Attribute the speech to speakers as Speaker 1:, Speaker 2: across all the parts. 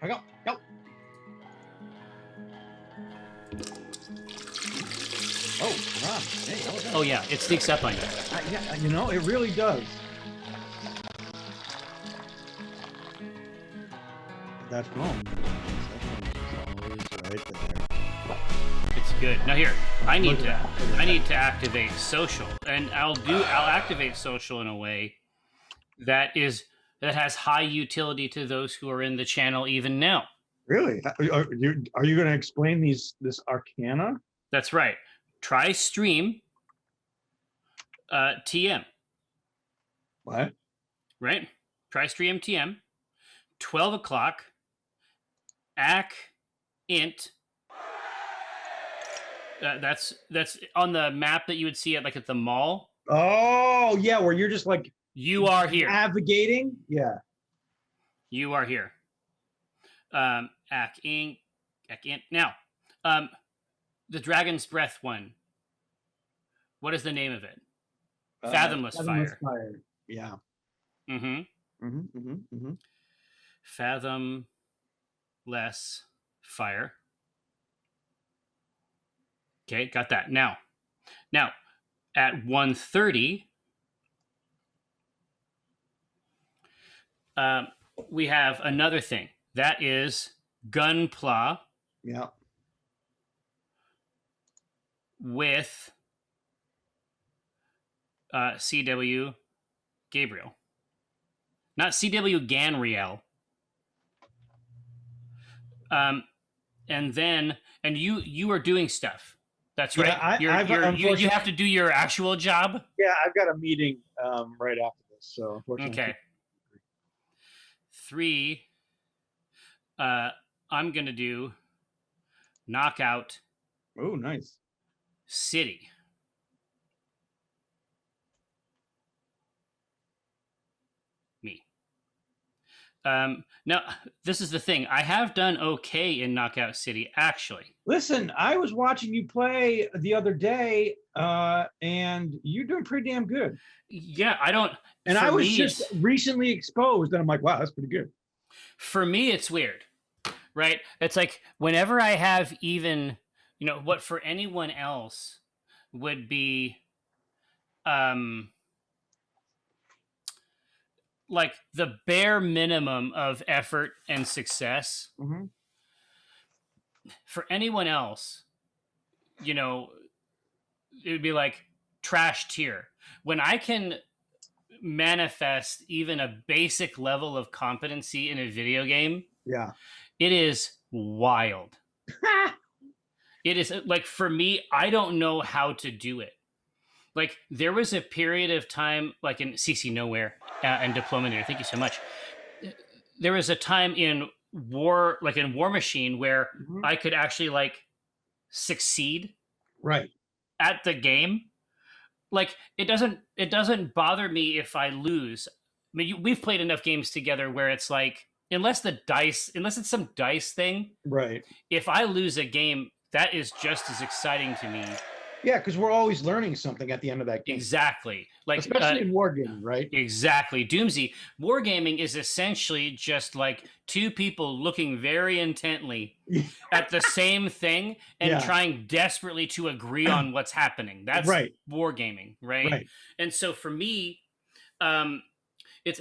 Speaker 1: I go. Go. Oh, Ron. Hey, how was that?
Speaker 2: Oh yeah, it sneaks up on you.
Speaker 1: Yeah, you know, it really does. That phone. Right there.
Speaker 2: It's good. Now here, I need to activate social, and I'll activate social in a way that has high utility to those who are in the channel even now.
Speaker 1: Really? Are you going to explain this arcana?
Speaker 2: That's right. Try stream TM.
Speaker 1: What?
Speaker 2: Right? Try stream TM. 12 o'clock. AC int. That's on the map that you would see at the mall.
Speaker 1: Oh yeah, where you're just like
Speaker 2: you are here
Speaker 1: navigating. Yeah,
Speaker 2: you are here. AC int. Now, the Dragon's Breath one. What is the name of it? Fathomless Fire.
Speaker 1: Yeah.
Speaker 2: Fathomless Fire. Okay, got that. Now, at 1:30, we have another thing. That is Gunpla.
Speaker 1: Yeah.
Speaker 2: With CW Gabriel. Not CW Ganriel. And you are doing stuff. That's right.
Speaker 1: Yeah,
Speaker 2: you have to do your actual job.
Speaker 1: Yeah, I've got a meeting right after this, so unfortunately.
Speaker 2: Okay. 3. I'm gonna do Knockout.
Speaker 1: Oh, nice.
Speaker 2: City. Me. Now, this is the thing. I have done okay in Knockout City, actually.
Speaker 1: Listen, I was watching you play the other day, and you're doing pretty damn good.
Speaker 2: Yeah, I don't...
Speaker 1: And I was just recently exposed, and I'm like, wow, that's pretty good.
Speaker 2: For me, it's weird, right? It's like whenever I have even... what for anyone else would be like the bare minimum of effort and success.
Speaker 1: Mm-hmm.
Speaker 2: For anyone else, it would be like trash tier. When I can manifest even a basic level of competency in a video game,
Speaker 1: yeah,
Speaker 2: it is wild. It is like, for me, I don't know how to do it. Like, there was a period of time, like in CC Nowhere and Diplominator, thank you so much. There was a time in War Machine, where I could actually succeed
Speaker 1: right
Speaker 2: at the game. Like, it doesn't bother me if I lose. I mean, we've played enough games together where it's like, unless it's some dice thing,
Speaker 1: right?
Speaker 2: If I lose a game, that is just as exciting to me.
Speaker 1: Yeah, because we're always learning something at the end of that game.
Speaker 2: Exactly. Like,
Speaker 1: especially in wargaming, right?
Speaker 2: Exactly. Doomsy. Wargaming is essentially just like two people looking very intently at the same thing and trying desperately to agree on what's happening. That's
Speaker 1: right.
Speaker 2: Wargaming, right? And so for me, it's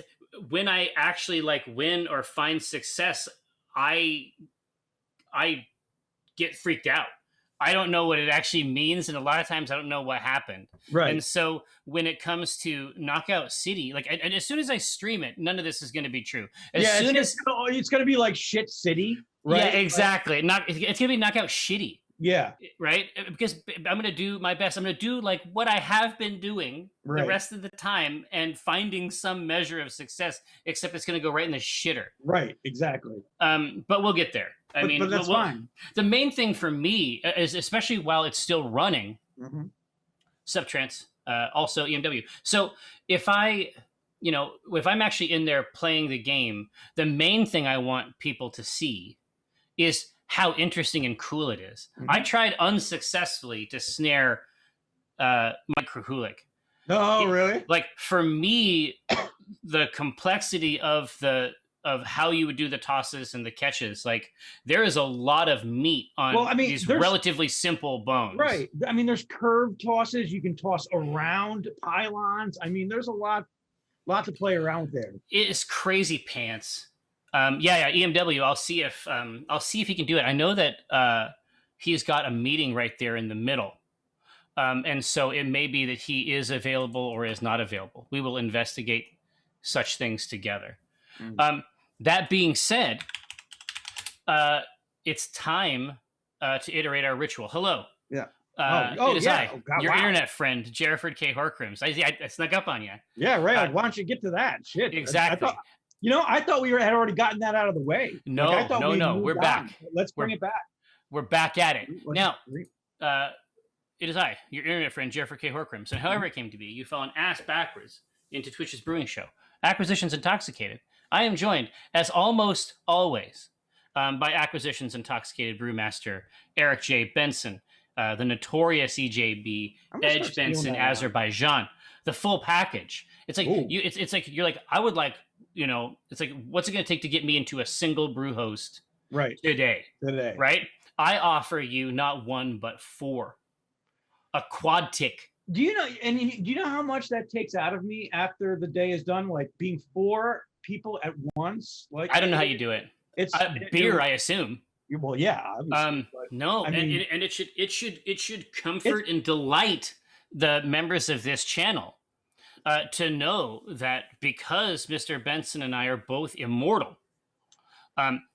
Speaker 2: when I actually win or find success, I get freaked out. I don't know what it actually means, and a lot of times I don't know what happened.
Speaker 1: Right.
Speaker 2: And so when it comes to Knockout City, and as soon as I stream it, none of this is going to be true.
Speaker 1: It's going to be like Shit City, right?
Speaker 2: Yeah, exactly. It's going to be Knockout Shitty.
Speaker 1: Yeah.
Speaker 2: Right? Because I'm going to do my best. I'm going to do what I have been doing the rest of the time and finding some measure of success, except it's going to go right in the shitter.
Speaker 1: Right, exactly.
Speaker 2: But we'll get there.
Speaker 1: But that's fine.
Speaker 2: The main thing for me is, especially while it's still running, Subtrance, also EMW. So if I'm actually in there playing the game, the main thing I want people to see is how interesting and cool it is. I tried unsuccessfully to snare Mike Krahulik.
Speaker 1: Oh, really?
Speaker 2: Like, for me, the complexity of the of how you would do the tosses and the catches. Like there is a lot of meat on
Speaker 1: Well, I mean,
Speaker 2: these relatively simple bones.
Speaker 1: Right. I mean, there's curved tosses. You can toss around pylons. I mean, there's a lot to play around with there.
Speaker 2: It's crazy pants. Yeah, EMW. I'll see if he can do it. I know that he's got a meeting right there in the middle. And so it may be that he is available or is not available. We will investigate such things together. That being said, it's time to iterate our ritual. Hello.
Speaker 1: Yeah.
Speaker 2: It is I, your internet friend, Jerriford K. Horcrims. I snuck up on you.
Speaker 1: Yeah, right. Why don't you get to that? Shit.
Speaker 2: Exactly.
Speaker 1: I thought we had already gotten that out of the way.
Speaker 2: No, no. We're back.
Speaker 1: Let's bring it back.
Speaker 2: We're back at it. Now, it is I, your internet friend, Jerriford K. Horcrims. And however it came to be, you fell an ass backwards into Twitch's brewing show, Acquisitions Intoxicated. I am joined, as almost always, by Acquisitions Intoxicated brewmaster Eric J. Benson, the notorious EJB, Edge Benson, Azerbaijan, the full package. It's like it's like you're like, I would like, it's like, what's it going to take to get me into a single brew host today? Right? I offer you not one but four, a quad tick.
Speaker 1: Do you know how much that takes out of me after the day is done? Like being four people at once. Like
Speaker 2: I don't know how you do it. It's beer, I assume.
Speaker 1: Well, yeah.
Speaker 2: No, and it should comfort and delight the members of this channel to know that because Mr. Benson and I are both immortal,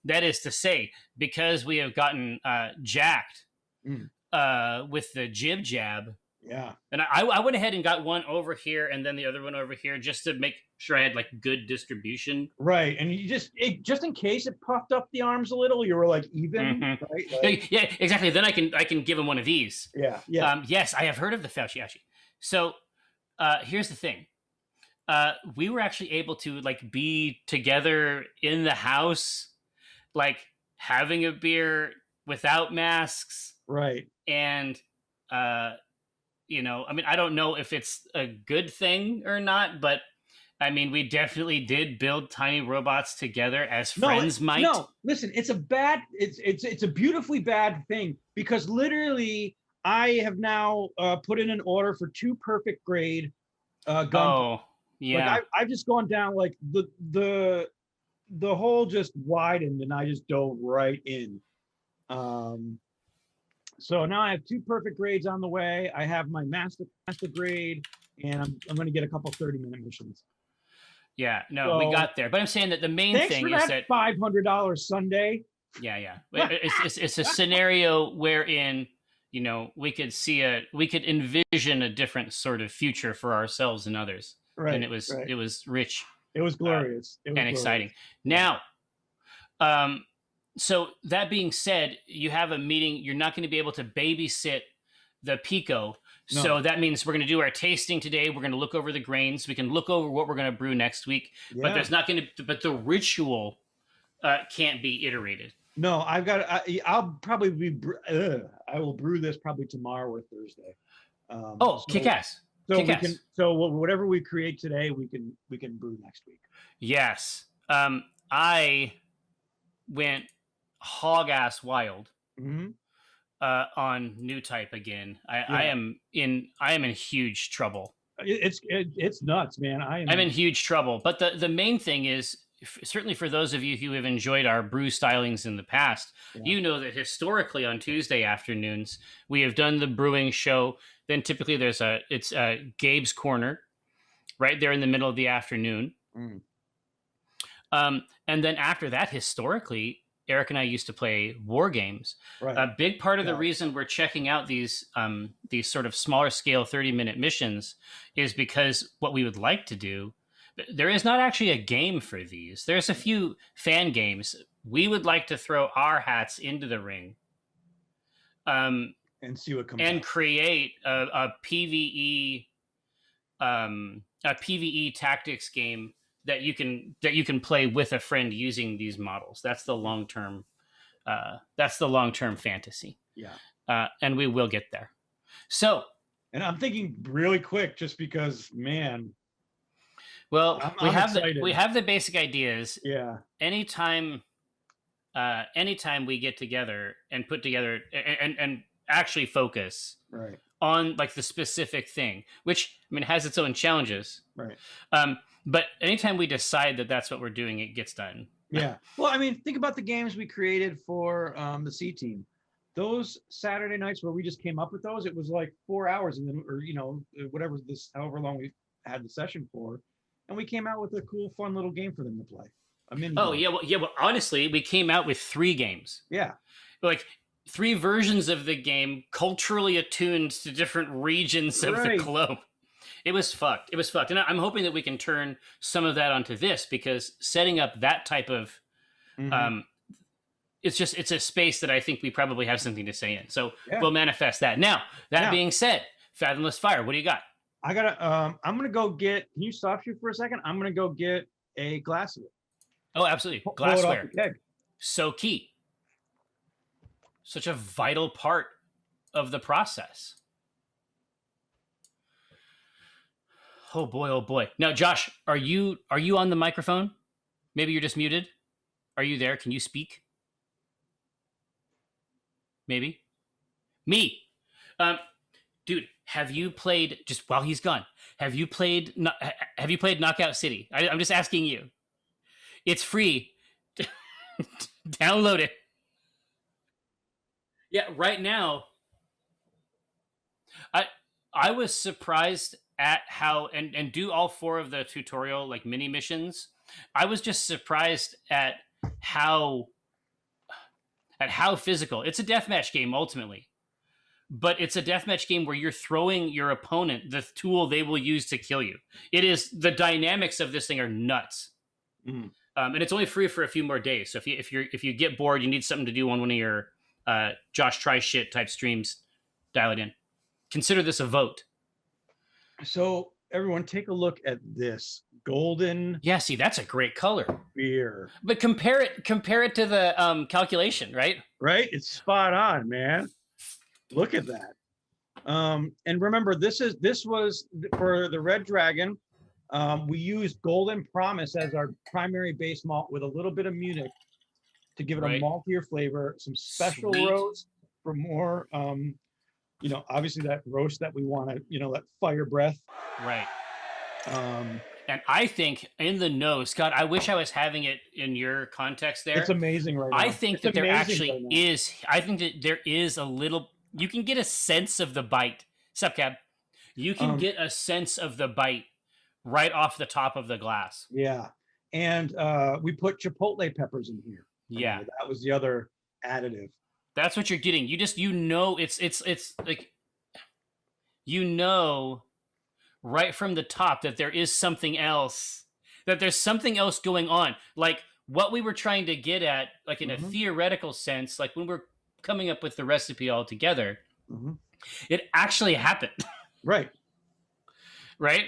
Speaker 2: that is to say, because we have gotten jacked with the jib jab.
Speaker 1: Yeah.
Speaker 2: And I went ahead and got one over here and then the other one over here just to make sure I had like good distribution.
Speaker 1: Right. And you just in case it puffed up the arms a little, you were like even, right? Like,
Speaker 2: yeah, exactly. Then I can give him one of these.
Speaker 1: Yeah. Yeah.
Speaker 2: Yes, I have heard of the Fauciachi. So here's the thing. We were actually able to like be together in the house, like having a beer without masks.
Speaker 1: Right.
Speaker 2: And I mean, I don't know if it's a good thing or not, but I mean, we definitely did build tiny robots together as friends might.
Speaker 1: No, listen, it's a beautifully bad thing because literally I have now put in an order for 2 perfect grade guns.
Speaker 2: Oh, yeah.
Speaker 1: Like I've just gone down like the hole just widened and I just dove right in. So now I have 2 perfect grades on the way. I have my master grade, and I'm going to get a couple 30-minute missions.
Speaker 2: Yeah, no, we got there. But I'm saying that the main thing is that
Speaker 1: $500 Sunday.
Speaker 2: Yeah. It's a scenario wherein we could envision a different sort of future for ourselves and others.
Speaker 1: Right.
Speaker 2: And it was rich.
Speaker 1: It was glorious.
Speaker 2: And exciting. Now, so that being said, you have a meeting. You're not going to be able to babysit the Pico. No. So that means we're going to do our tasting today. We're going to look over the grains. We can look over what we're going to brew next week. Yeah. But there's not going to. But the ritual can't be iterated.
Speaker 1: No, I'll probably be. I will brew this probably tomorrow or Thursday.
Speaker 2: Kick ass.
Speaker 1: So kick ass. So whatever we create today, we can brew next week.
Speaker 2: Yes. I went hog ass wild on new type again. I am in huge trouble.
Speaker 1: It's nuts, man. I'm
Speaker 2: in huge trouble. But the main thing is, certainly for those of you who have enjoyed our brew stylings in the past, you know that historically on Tuesday afternoons we have done the brewing show. Then typically it's Gabe's Corner, right there in the middle of the afternoon. And then after that, historically, Eric and I used to play war games. Right. A big part of the reason we're checking out these sort of smaller scale 30-minute missions is because what we would like to do, there is not actually a game for these. There's a few fan games. We would like to throw our hats into the ring
Speaker 1: and see what comes
Speaker 2: and
Speaker 1: out.
Speaker 2: Create a PvE tactics game that you can play with a friend using these models. That's the long-term fantasy.
Speaker 1: Yeah.
Speaker 2: And we will get there. So,
Speaker 1: and I'm thinking really quick, just because, man.
Speaker 2: Well,
Speaker 1: I'm excited.
Speaker 2: we have the basic ideas.
Speaker 1: Yeah.
Speaker 2: Anytime anytime we get together and put together and actually focus
Speaker 1: Right.
Speaker 2: on like the specific thing, which I mean has its own challenges.
Speaker 1: Right.
Speaker 2: But anytime we decide that that's what we're doing, it gets done.
Speaker 1: Yeah. Well, I mean, think about the games we created for the C team. Those Saturday nights where we just came up with those, it was like 4 hours, and then, or whatever this, however long we had the session for, and we came out with a cool, fun little game for them to play. A mini.
Speaker 2: Oh
Speaker 1: game.
Speaker 2: yeah, well, honestly, we came out with 3 games.
Speaker 1: Yeah.
Speaker 2: Like 3 versions of the game, culturally attuned to different regions of the globe. It was fucked. It was fucked. And I'm hoping that we can turn some of that onto this, because setting up that type of, it's a space that I think we probably have something to say in. So we'll manifest that. Now, that being said, Fathomless Fire, what do you got?
Speaker 1: I gotta, I'm gonna go get, can you stop you for a second? I'm gonna go get a glass of it.
Speaker 2: Oh, absolutely. Glassware. So key. Such a vital part of the process. Oh boy, oh boy. Now, Josh, are you on the microphone? Maybe you're just muted. Are you there? Can you speak? Maybe. Me. Dude, have you played, just while he's gone, have you played Knockout City? I'm just asking you. It's free. Download it. Yeah, right now, I was surprised at how, and do all 4 of the tutorial like mini missions. I was just surprised at how physical. It's a deathmatch game ultimately, but it's a deathmatch game where you're throwing your opponent the tool they will use to kill you. It is, the dynamics of this thing are nuts. And it's only free for a few more days. So if you get bored, you need something to do on one of your Josh Try Shit type streams, dial it in. Consider this a vote. So everyone, take a look at this golden. Yeah, see, that's a great color.
Speaker 1: Beer. But
Speaker 2: compare it to the calculation, right?
Speaker 1: Right, it's spot on, man. Look at that. And remember, this was for the Red Dragon. We used Golden Promise as our primary base malt with a little bit of Munich to give it a maltier flavor, some special roast for more, obviously that roast that we want to, that fire breath.
Speaker 2: Right. And I think in the nose, Scott, I wish I was having it in your context there.
Speaker 1: It's amazing right now.
Speaker 2: I think that there actually is, I think that there is a little, you can get a sense of the bite. Sup, Cab? You can get a sense of the bite right off the top of the glass.
Speaker 1: Yeah. And we put chipotle peppers in here.
Speaker 2: Yeah.
Speaker 1: That was the other additive.
Speaker 2: That's what you're getting. You just, it's like, right from the top that there is something else, that there's something else going on. Like what we were trying to get at, like in a theoretical sense, like when we're coming up with the recipe all together, it actually happened.
Speaker 1: Right.
Speaker 2: Right.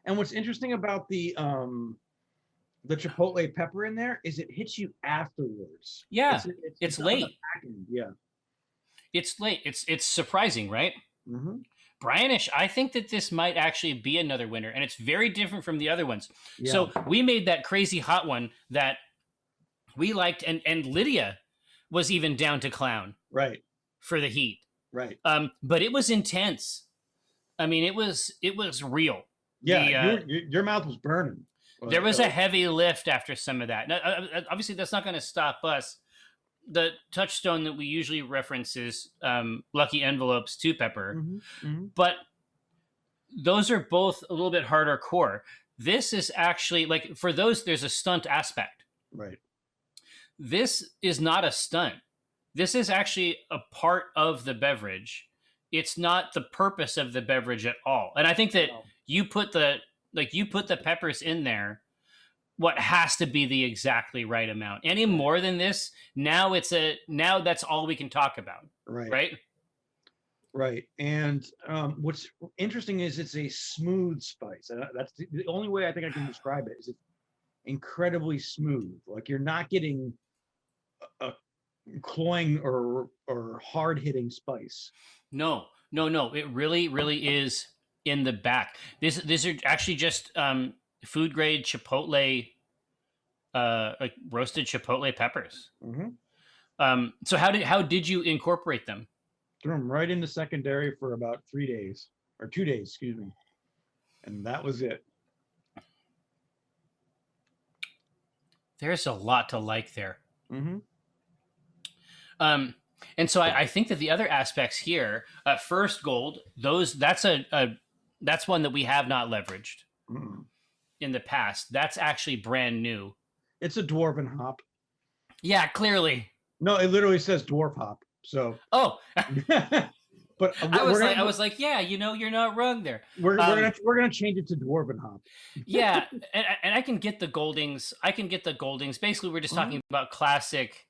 Speaker 1: And what's interesting about the chipotle pepper in there is it hits you afterwards.
Speaker 2: Yeah. It's late.
Speaker 1: Yeah.
Speaker 2: It's late. It's surprising, right? Brianish, I think that this might actually be another winner, and it's very different from the other ones. Yeah. So we made that crazy hot one that we liked, and Lydia was even down to clown.
Speaker 1: Right.
Speaker 2: For the heat.
Speaker 1: Right.
Speaker 2: But it was intense. I mean, it was real.
Speaker 1: Yeah, your mouth was burning.
Speaker 2: There was a heavy lift after some of that. Now, obviously, that's not going to stop us. The touchstone that we usually reference is Lucky Envelopes 2 Pepper. But those are both a little bit harder core. This is actually, like, for those, there's a stunt aspect.
Speaker 1: Right.
Speaker 2: This is not a stunt. This is actually a part of the beverage. It's not the purpose of the beverage at all. And I think that you put the peppers in there, what has to be the exactly right amount. Any more than this, now that's all we can talk about.
Speaker 1: Right.
Speaker 2: Right.
Speaker 1: Right. And what's interesting is it's a smooth spice. That's the only way I think I can describe it, is it's incredibly smooth. Like you're not getting a cloying or hard hitting spice. No. It really is in the back. These are actually just
Speaker 2: food grade chipotle, like roasted chipotle peppers. So how did you incorporate them?
Speaker 1: Threw them right into secondary for about 3 days or 2 days, excuse me, and that was it.
Speaker 2: There's a lot to like there.
Speaker 1: Mm-hmm.
Speaker 2: And so I think that the other aspects here, first gold, that's one that we have not leveraged in the past. That's actually brand new.
Speaker 1: It's a dwarven hop.
Speaker 2: Yeah, clearly.
Speaker 1: No, it literally says dwarf hop. So.
Speaker 2: Oh.
Speaker 1: But
Speaker 2: I was like, yeah, you're not wrong there.
Speaker 1: We're gonna change it to dwarven hop.
Speaker 2: Yeah, and I can get the Goldings. Basically, we're just talking about classic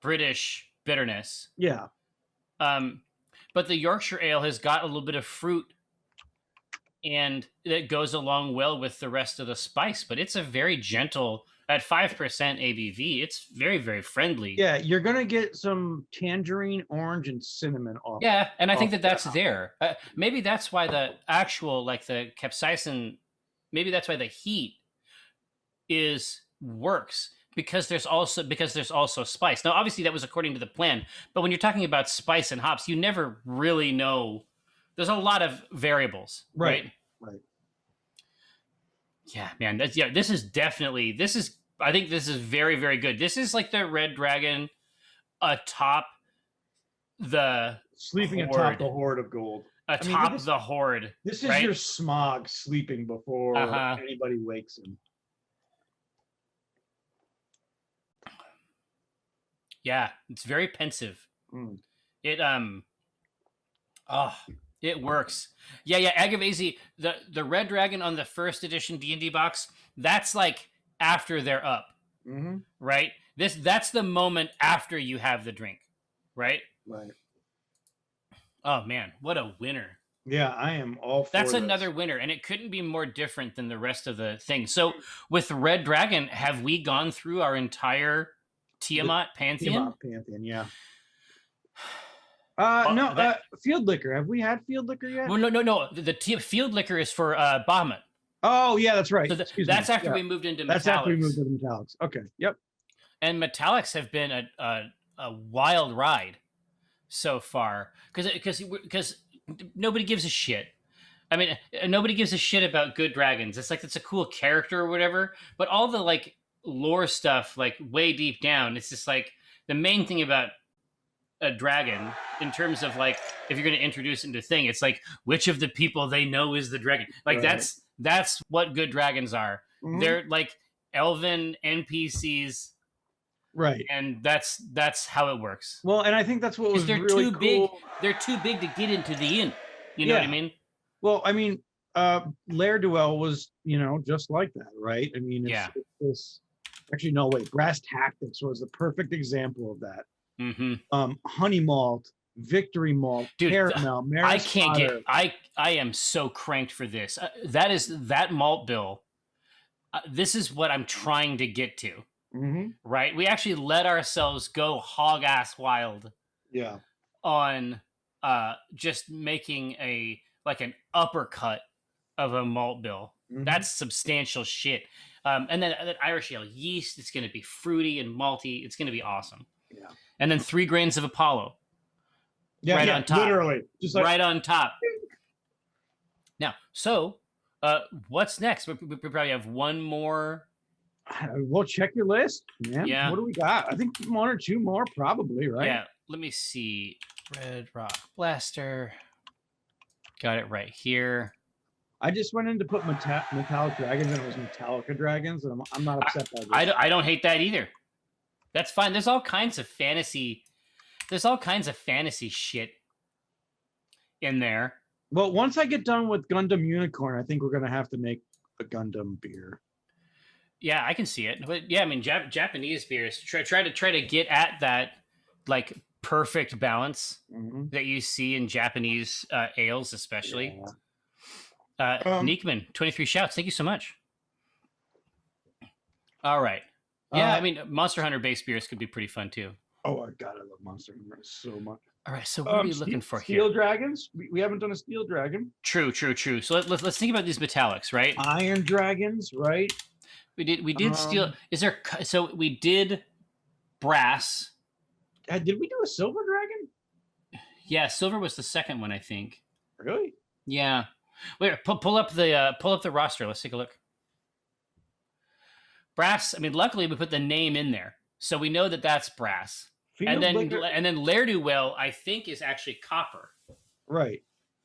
Speaker 2: British bitterness.
Speaker 1: Yeah.
Speaker 2: But the Yorkshire Ale has got a little bit of fruit, and that goes along well with the rest of the spice. But it's a very gentle, at 5% ABV. It's very, very friendly.
Speaker 1: Yeah, you're gonna get some tangerine, orange, and cinnamon off.
Speaker 2: Yeah, and I think that's there. Maybe that's why the actual, like the capsaicin, maybe that's why the heat works. Because there's also spice. Now, obviously, that was according to the plan. But when you're talking about spice and hops, you never really know. There's a lot of variables, right?
Speaker 1: Right.
Speaker 2: Yeah, man. This is definitely. I think this is very, very good. This is like the Red Dragon atop the
Speaker 1: sleeping
Speaker 2: horde.
Speaker 1: Atop the horde of gold.
Speaker 2: Atop the horde.
Speaker 1: This is your smog sleeping before anybody wakes him.
Speaker 2: Yeah, it's very pensive. It works. Yeah, Agavesi, the Red Dragon on the first edition D&D box, that's like after they're up. Right? That's the moment after you have the drink, right?
Speaker 1: Right.
Speaker 2: Oh man, what a winner.
Speaker 1: Yeah, I am all for
Speaker 2: That's another winner, and it couldn't be more different than the rest of the thing. So with Red Dragon, have we gone through our entire Tiamat Pantheon?
Speaker 1: Tiamat Pantheon, yeah. No, Field Liquor. Have we had Field Liquor yet?
Speaker 2: Well, no. The Field Liquor is for Bahamut.
Speaker 1: Oh, yeah, that's right.
Speaker 2: So that's after we moved into Metallics.
Speaker 1: That's after we moved into Metallics. Okay, yep.
Speaker 2: And Metallics have been a wild ride so far because nobody gives a shit. I mean, nobody gives a shit about good dragons. It's like it's a cool character or whatever, but all the like lore stuff, like way deep down, it's just like the main thing about a dragon in terms of like if you're going to introduce it into thing, it's like which of the people they know is the dragon. Like that's what good dragons are. They're like elven NPCs,
Speaker 1: right? And
Speaker 2: that's how it works.
Speaker 1: Well, and I think that's what was
Speaker 2: they're
Speaker 1: really
Speaker 2: too
Speaker 1: cool.
Speaker 2: big. They're too big to get into the inn. You know what I mean?
Speaker 1: Well, I mean, Lair Duel was just like that, right? I mean, it's this. Actually, no, wait. Brass Tactics was the perfect example of that. Honey Malt, Victory Malt,
Speaker 2: dude,
Speaker 1: Caramel,
Speaker 2: I can't get. I am so cranked for this. That malt bill. This is what I'm trying to get to. Right? We actually let ourselves go hog ass wild.
Speaker 1: Yeah.
Speaker 2: On just making an uppercut of a malt bill. That's substantial shit. And then that Irish ale yeast, it's going to be fruity and malty. It's going to be awesome.
Speaker 1: Yeah.
Speaker 2: And then 3 grains of Apollo.
Speaker 1: Yeah,
Speaker 2: right on top.
Speaker 1: Literally. Just like...
Speaker 2: right on top. Now, so what's next? We probably have one more.
Speaker 1: We'll check your list, man.
Speaker 2: Yeah.
Speaker 1: What do we got? I think 1 or 2 more, probably, right?
Speaker 2: Yeah. Let me see. Red Rock Blaster. Got it right here.
Speaker 1: I just went in to put Metallic Dragons, and it was Metallica Dragons, and I'm not upset by this.
Speaker 2: I don't hate that either. That's fine. There's all kinds of fantasy. There's all kinds of fantasy shit in there.
Speaker 1: Well, once I get done with Gundam Unicorn, I think we're gonna have to make a Gundam beer.
Speaker 2: Yeah, I can see it. But yeah, I mean, Japanese beers try to get at that like perfect balance that you see in Japanese ales, especially. Yeah. Nickman, 23 shouts. Thank you so much. All right. Yeah, I mean, Monster Hunter based beers could be pretty fun too.
Speaker 1: Oh, I God, I love Monster so much.
Speaker 2: All right, so what are we looking for
Speaker 1: Steel
Speaker 2: here?
Speaker 1: dragons? We haven't done a steel dragon.
Speaker 2: True. So let's think about these metallics, right?
Speaker 1: Iron dragons, right?
Speaker 2: We did steel. Is there? So we did brass.
Speaker 1: Did we do a silver dragon?
Speaker 2: Yeah, silver was the second one, I think.
Speaker 1: Really?
Speaker 2: Yeah. Wait, pull up the roster. Let's take a look. Brass. I mean, luckily we put the name in there, so we know that that's brass. And then Ne'er-do-well, I think, is actually copper.
Speaker 1: Right.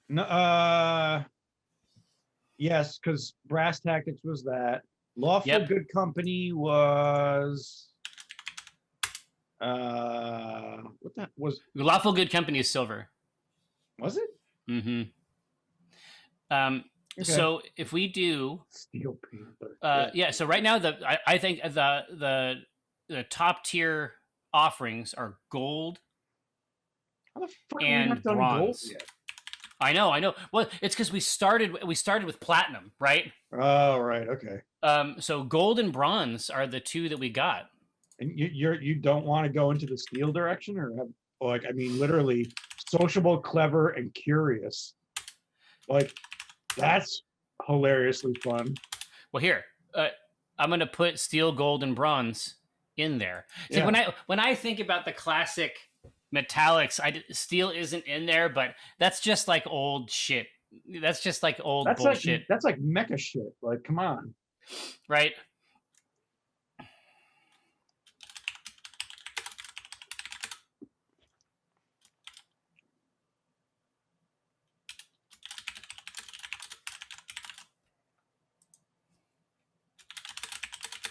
Speaker 1: No. Yes, because Brass Tactics was that. Lawful Good Company was. What that was?
Speaker 2: Lawful Good Company is silver.
Speaker 1: Was it?
Speaker 2: Mm-hmm. Okay. So if we do
Speaker 1: Steel Panther,
Speaker 2: yeah. So right now, I think the top tier offerings are gold and bronze. I know. Well, it's because we started with platinum, right?
Speaker 1: Oh, right. Okay.
Speaker 2: So gold and bronze are the two that we got.
Speaker 1: And you don't want to go into the steel direction, or have, like, I mean, literally sociable, clever, and curious. Like, that's hilariously fun.
Speaker 2: Well, here, I'm gonna put steel, gold, and bronze in there. So when I think about the classic metallics, steel isn't in there, but that's just like old shit. That's just like old bullshit.
Speaker 1: That's like mecha shit. Like, come on,
Speaker 2: right?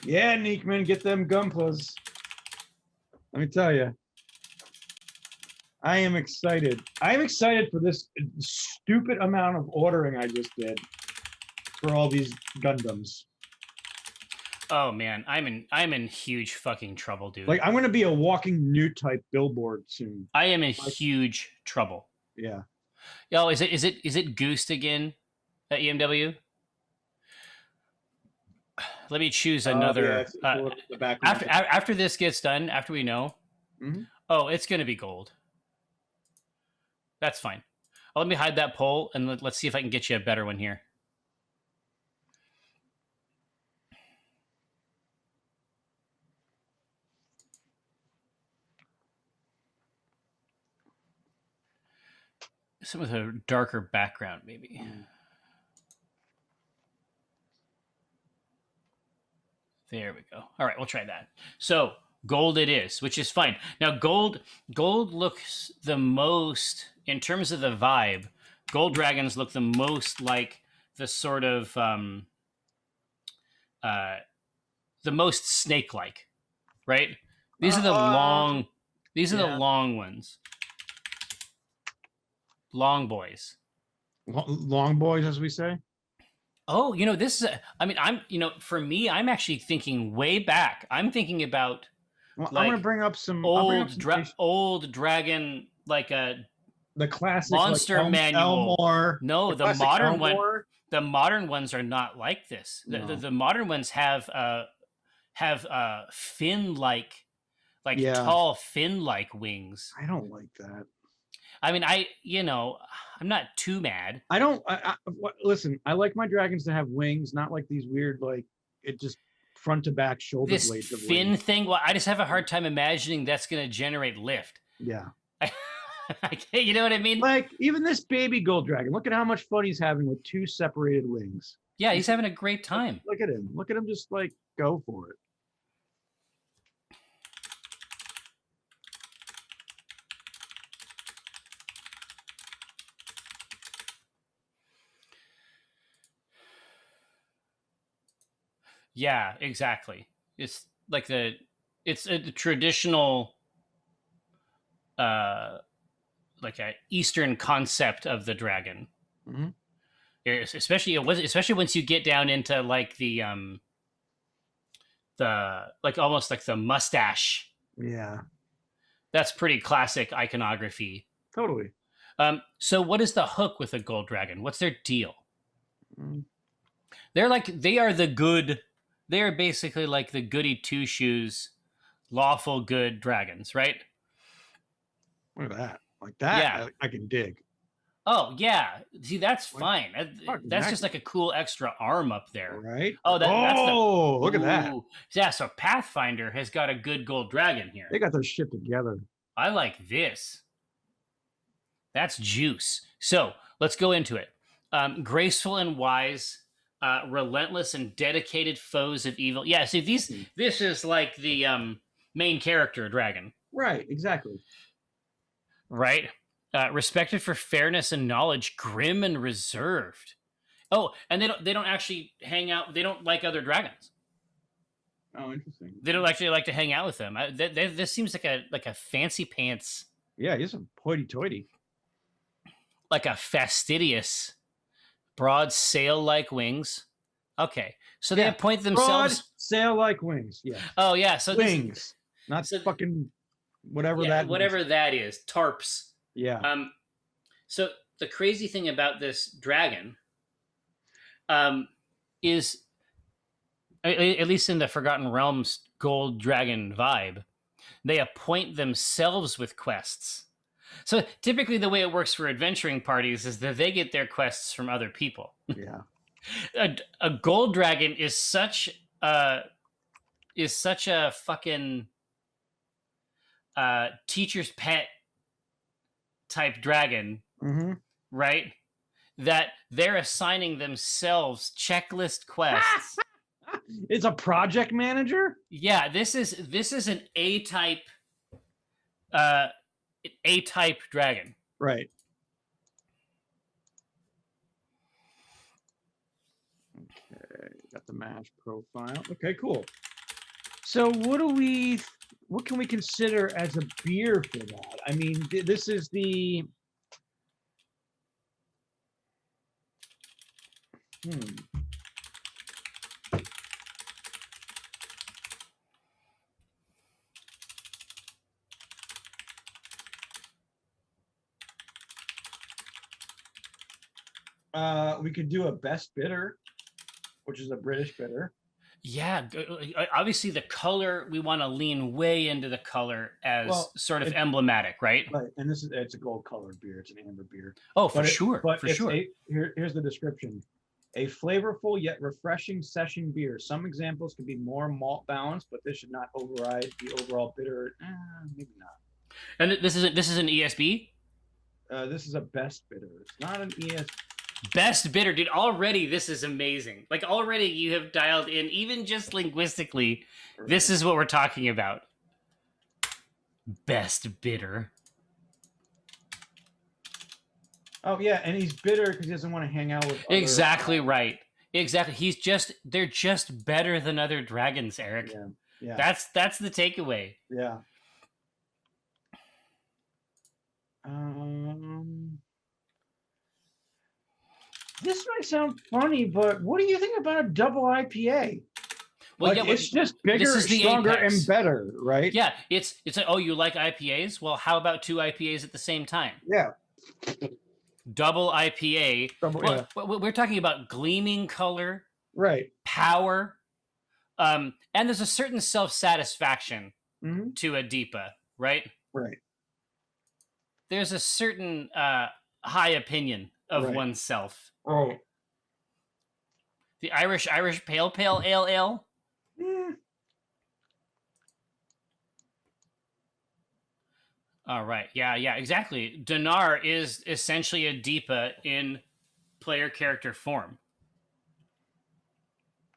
Speaker 1: Yeah, Neekman, get them Gunplas. Let me tell you, I am excited. I'm excited for this stupid amount of ordering I just did for all these Gundams.
Speaker 2: Oh man, I'm in huge fucking trouble, dude.
Speaker 1: Like, I'm gonna be a walking new type billboard soon.
Speaker 2: I am in huge trouble.
Speaker 1: Yeah.
Speaker 2: Yo, is it Goosed again at EMW? Let me choose another. After this gets done, after we know, oh, it's going to be gold. That's fine. Let me hide that poll and let's see if I can get you a better one here. Some with a darker background, maybe. There we go. All right, we'll try that. So gold it is, which is fine. Now gold looks the most, in terms of the vibe, gold dragons look the most like the sort of the most snake-like, right? These are the long. These are the long ones. Long boys.
Speaker 1: Long boys, as we say.
Speaker 2: Oh, this is. For me, I'm actually thinking way back. I'm thinking about.
Speaker 1: Well, I'm gonna bring up some
Speaker 2: old dragon, like
Speaker 1: the classic
Speaker 2: monster manual.
Speaker 1: Elmore,
Speaker 2: no, the modern one. The modern ones are not like this.
Speaker 1: No.
Speaker 2: The modern ones have fin-like, tall fin-like wings.
Speaker 1: I don't like that.
Speaker 2: I mean, I'm not too mad.
Speaker 1: I don't. Listen, I like my dragons to have wings, not like these weird, like, it just front to back shoulder
Speaker 2: this
Speaker 1: blades. This
Speaker 2: fin thing. Well, I just have a hard time imagining that's going to generate lift.
Speaker 1: Yeah.
Speaker 2: You know what I mean?
Speaker 1: Like, even this baby gold dragon, look at how much fun he's having with two separated wings.
Speaker 2: Yeah, he's having a great time.
Speaker 1: Look at him. Look at him just, like, go for it.
Speaker 2: Yeah, exactly. It's like it's a traditional, like a Eastern concept of the dragon.
Speaker 1: Mm-hmm.
Speaker 2: Especially once you get down into like the like almost like the mustache.
Speaker 1: Yeah,
Speaker 2: that's pretty classic iconography.
Speaker 1: Totally.
Speaker 2: So what is the hook with a gold dragon? What's their deal? They are basically like the goody two shoes, lawful good dragons, right?
Speaker 1: Look at that. Like that,
Speaker 2: Yeah.
Speaker 1: I can dig.
Speaker 2: Oh yeah. See, that's
Speaker 1: Like,
Speaker 2: fine.
Speaker 1: fuck,
Speaker 2: That's just like a cool extra arm up there.
Speaker 1: Right?
Speaker 2: Oh, that's the.
Speaker 1: Oh, look at that.
Speaker 2: Ooh. Yeah. So Pathfinder has got a good gold dragon here.
Speaker 1: They got their shit together.
Speaker 2: I like this. That's juice. So let's go into it. Graceful and wise, relentless and dedicated foes of evil. Yeah, see, this is like the main character dragon.
Speaker 1: Right, exactly.
Speaker 2: Right? Respected for fairness and knowledge, grim and reserved. Oh, and they don't actually hang out. They don't like other dragons.
Speaker 1: Oh, interesting.
Speaker 2: They don't actually like to hang out with them. This seems like a fancy pants.
Speaker 1: Yeah, he's a hoity-toity.
Speaker 2: Like a fastidious, broad sail-like wings. Okay, so they appoint themselves.
Speaker 1: Broad sail-like wings. Yeah.
Speaker 2: Oh yeah, so
Speaker 1: wings, not fucking whatever
Speaker 2: whatever that is. Tarps.
Speaker 1: Yeah.
Speaker 2: So the crazy thing about this dragon, is, at least in the Forgotten Realms Gold Dragon vibe, they appoint themselves with quests. So typically the way it works for adventuring parties is that they get their quests from other people.
Speaker 1: Yeah.
Speaker 2: A gold dragon is such a fucking teacher's pet type dragon, right? That they're assigning themselves checklist quests.
Speaker 1: It's a project manager?
Speaker 2: Yeah, this is an A-type dragon.
Speaker 1: Right. Okay, got the mash profile. Okay, cool. So what can we consider as a beer for that? I mean, this is the we could do a best bidder, which is a British bitter.
Speaker 2: Yeah, obviously the color, we want to lean way into the color as sort of emblematic, right?
Speaker 1: Right, and it's a gold colored beer. It's an amber beer.
Speaker 2: Oh, for sure.
Speaker 1: Here's the description. A flavorful yet refreshing session beer. Some examples can be more malt balanced, but this should not override the overall bitter. Maybe not.
Speaker 2: And this is an ESB?
Speaker 1: This is a best bitter. It's not an ESB.
Speaker 2: Best bitter, dude. Already, this is amazing. Like, already you have dialed in, even just linguistically, this is what we're talking about. Best bitter.
Speaker 1: Oh, yeah, and he's bitter because he doesn't want to hang out with
Speaker 2: Exactly right. Exactly. They're just better than other dragons, Eric.
Speaker 1: Yeah.
Speaker 2: That's the takeaway.
Speaker 1: Yeah. This might sound funny, but what do you think about a double IPA? Well, like, it's just bigger, stronger, and better, right?
Speaker 2: Yeah, it's like, oh, you like IPAs? Well, how about 2 IPAs at the same time?
Speaker 1: Yeah.
Speaker 2: Double IPA. We're talking about gleaming color,
Speaker 1: right?
Speaker 2: Power, and there's a certain self-satisfaction to a Deepa, right?
Speaker 1: Right.
Speaker 2: There's a certain high opinion of oneself.
Speaker 1: Oh.
Speaker 2: The Irish Pale Ale. All right. Yeah, exactly. Dinar is essentially a Deepa in player character form.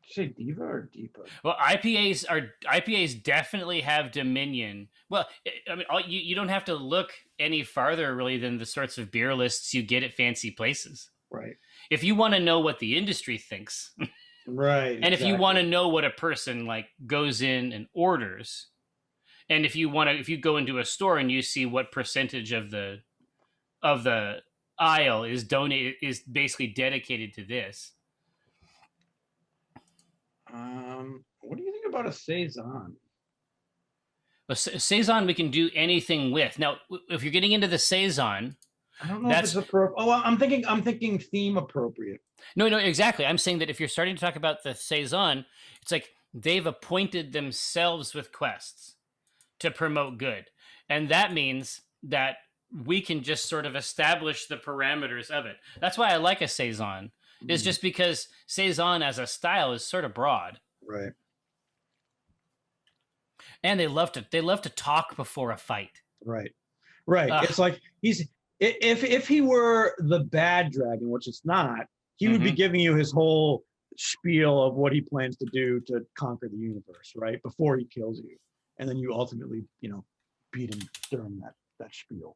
Speaker 1: Did you say diva or Deepa?
Speaker 2: Well, IPAs definitely have dominion. Well, I mean, you don't have to look any farther really than the sorts of beer lists you get at fancy places.
Speaker 1: Right.
Speaker 2: If you want to know what the industry thinks,
Speaker 1: right,
Speaker 2: and if you want to know what a person like goes in and orders, and if you go into a store and you see what percentage of the aisle is basically dedicated to this.
Speaker 1: What do you think about a saison?
Speaker 2: A saison we can do anything with. Now, if you're getting into the saison,
Speaker 1: I don't know if it's appropriate. Oh, I'm thinking theme appropriate.
Speaker 2: No, exactly. I'm saying that if you're starting to talk about the saison, it's like they've appointed themselves with quests to promote good, and that means that we can just sort of establish the parameters of it. That's why I like a saison. Is just because saison as a style is sort of broad.
Speaker 1: Right.
Speaker 2: And they love to talk before a fight.
Speaker 1: Right. It's like if he were the bad dragon, which it's not, he would be giving you his whole spiel of what he plans to do to conquer the universe, right? Before he kills you. And then you ultimately, beat him during that spiel.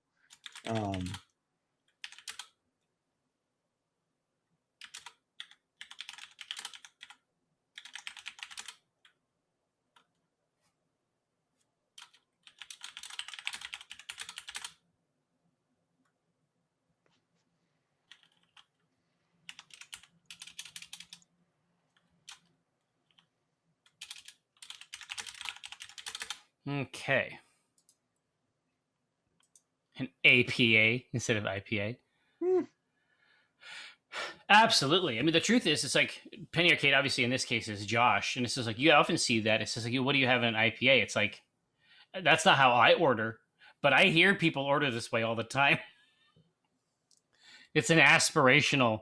Speaker 2: Okay. An APA instead of IPA. Absolutely. I mean, the truth is, it's like Penny Arcade, obviously, in this case, is Josh. And it's just like, you often see that. It's just like, what do you have in an IPA? It's like, that's not how I order. But I hear people order this way all the time. It's an aspirational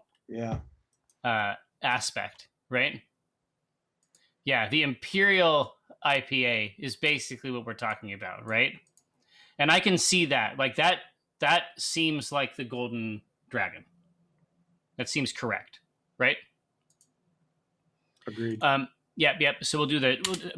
Speaker 2: aspect, right? Yeah, the Imperial IPA is basically what we're talking about, right? And I can see that. Like that seems like the Golden Dragon. That seems correct, right?
Speaker 1: Agreed.
Speaker 2: Yep. So we'll do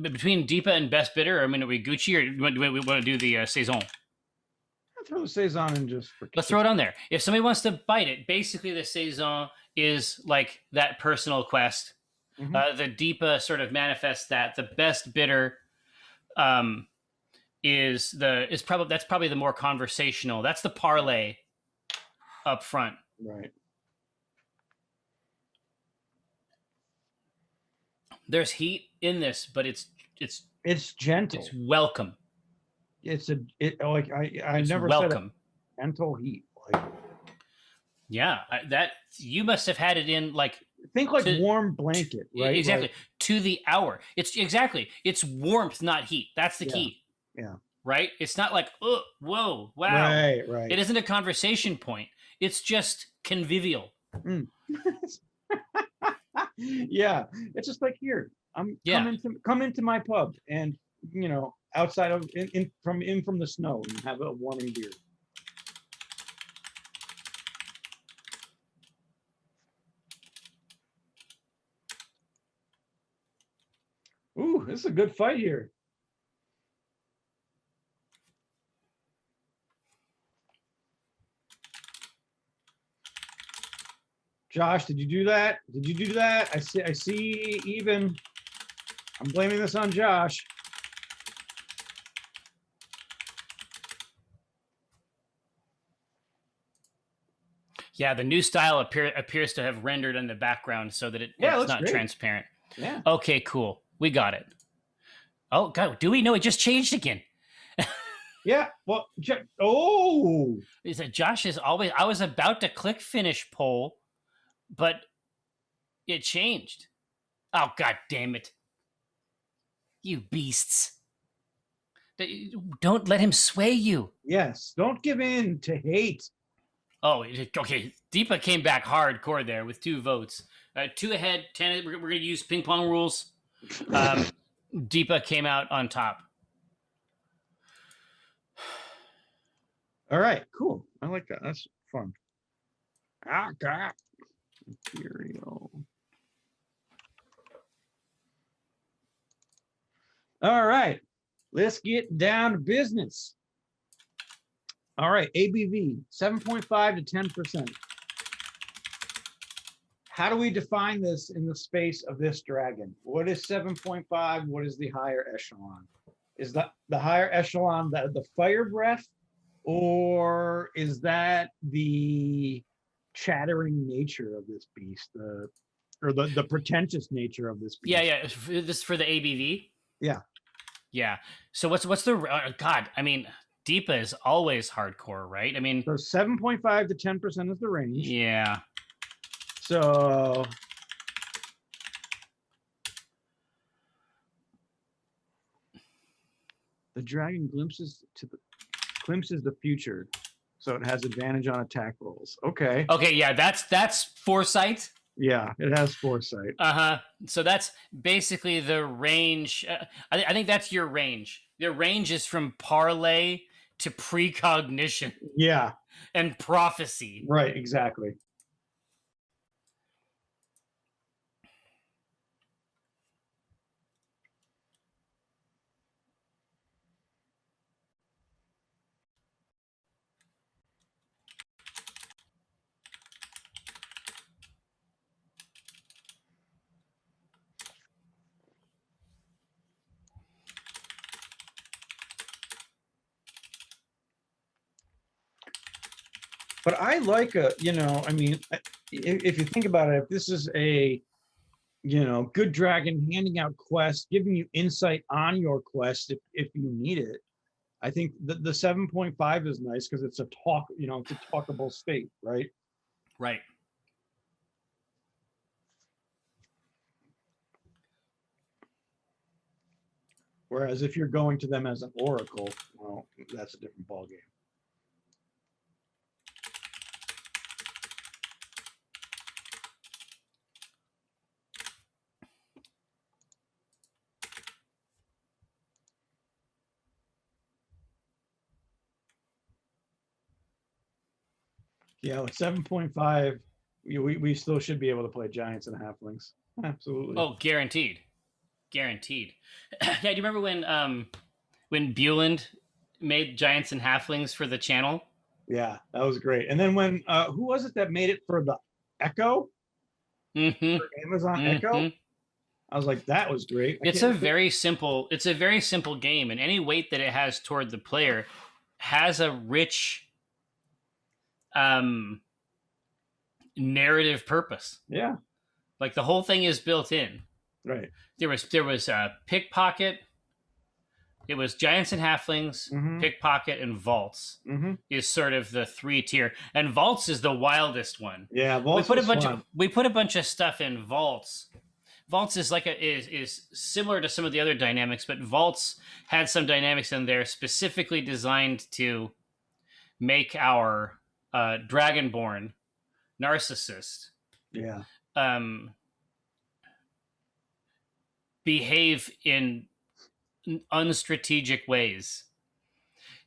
Speaker 2: between Deepa and Best Bidder. Are we Gucci, or do we want to do the saison?
Speaker 1: I'll throw the saison in just for.
Speaker 2: Let's throw it on there. If somebody wants to bite it, basically the saison is like that personal quest. The Deepa sort of manifests that. The Best Bidder is probably the more conversational. That's the parlay up front.
Speaker 1: Right.
Speaker 2: There's heat in this, but it's
Speaker 1: gentle.
Speaker 2: It's welcome.
Speaker 1: I never
Speaker 2: welcome.
Speaker 1: Said gentle heat.
Speaker 2: Yeah, that you must have had it in like.
Speaker 1: Think like warm blanket, right?
Speaker 2: Exactly. To the hour. It's warmth, not heat. That's the key.
Speaker 1: Yeah.
Speaker 2: Right? It's not like, oh, whoa, wow.
Speaker 1: Right.
Speaker 2: It isn't a conversation point. It's just convivial.
Speaker 1: Yeah. It's just like, here, come into my pub and, outside of from the snow and have a warming beer. Ooh, this is a good fight here. Josh, did you do that? I see even. I'm blaming this on Josh.
Speaker 2: Yeah, the new style appears to have rendered in the background so that it's not great. Transparent.
Speaker 1: Yeah.
Speaker 2: Okay, cool. We got it. Oh, God, do we know it just changed again?
Speaker 1: Yeah. Well, oh.
Speaker 2: Is that Josh is always... I was about to click finish poll, but it changed. Oh, God damn it. You beasts. Don't let him sway you.
Speaker 1: Yes. Don't give in to hate.
Speaker 2: Oh, okay. Deepa came back hardcore there with 2 votes. 2 ahead, 10. We're going to use ping pong rules. Deepa came out on top.
Speaker 1: All right, cool. I like that. That's fun. God. Imperial. All right, let's get down to business. All right, ABV, 7.5 to 10%. How do we define this in the space of this dragon? What is 7.5? What is the higher echelon? Is that the higher echelon the fire breath, or is that the chattering nature of this beast, or the pretentious nature of this beast?
Speaker 2: Yeah. This for the ABV.
Speaker 1: Yeah.
Speaker 2: So what's the God? I mean, Deepa is always hardcore, right? I mean,
Speaker 1: so 7.5 to 10% is the range.
Speaker 2: Yeah.
Speaker 1: So the dragon glimpses the future. So it has advantage on attack rolls. Okay.
Speaker 2: Okay, yeah, that's foresight.
Speaker 1: Yeah, it has foresight.
Speaker 2: So that's basically the range. I think that's your range. Your range is from parlay to precognition
Speaker 1: Yeah,
Speaker 2: and prophecy.
Speaker 1: right, exactly. But I like I mean, if you think about it, if this is a, good dragon handing out quests, giving you insight on your quest if you need it, I think the 7.5 is nice because it's a it's a talkable state, right?
Speaker 2: Right.
Speaker 1: Whereas if you're going to them as an oracle, well, that's a different ballgame. Yeah, with 7.5, we still should be able to play giants and halflings. Absolutely.
Speaker 2: Oh, guaranteed. Yeah, do you remember when Buland made giants and halflings for the channel?
Speaker 1: Yeah, that was great. And then when who was it that made it for the Echo?
Speaker 2: Mm-hmm.
Speaker 1: For Amazon
Speaker 2: Mm-hmm.
Speaker 1: Echo? I was like, that was great.
Speaker 2: It's a very simple game, and any weight that it has toward the player has a rich narrative purpose.
Speaker 1: Yeah.
Speaker 2: Like the whole thing is built in.
Speaker 1: Right.
Speaker 2: There was pickpocket. It was giants and halflings, pickpocket, and vaults is sort of the 3-tier, and vaults is the wildest one.
Speaker 1: Yeah, vaults.
Speaker 2: We put a bunch of stuff in vaults. Vaults is is similar to some of the other dynamics, but vaults had some dynamics in there specifically designed to make our dragonborn narcissist behave in unstrategic ways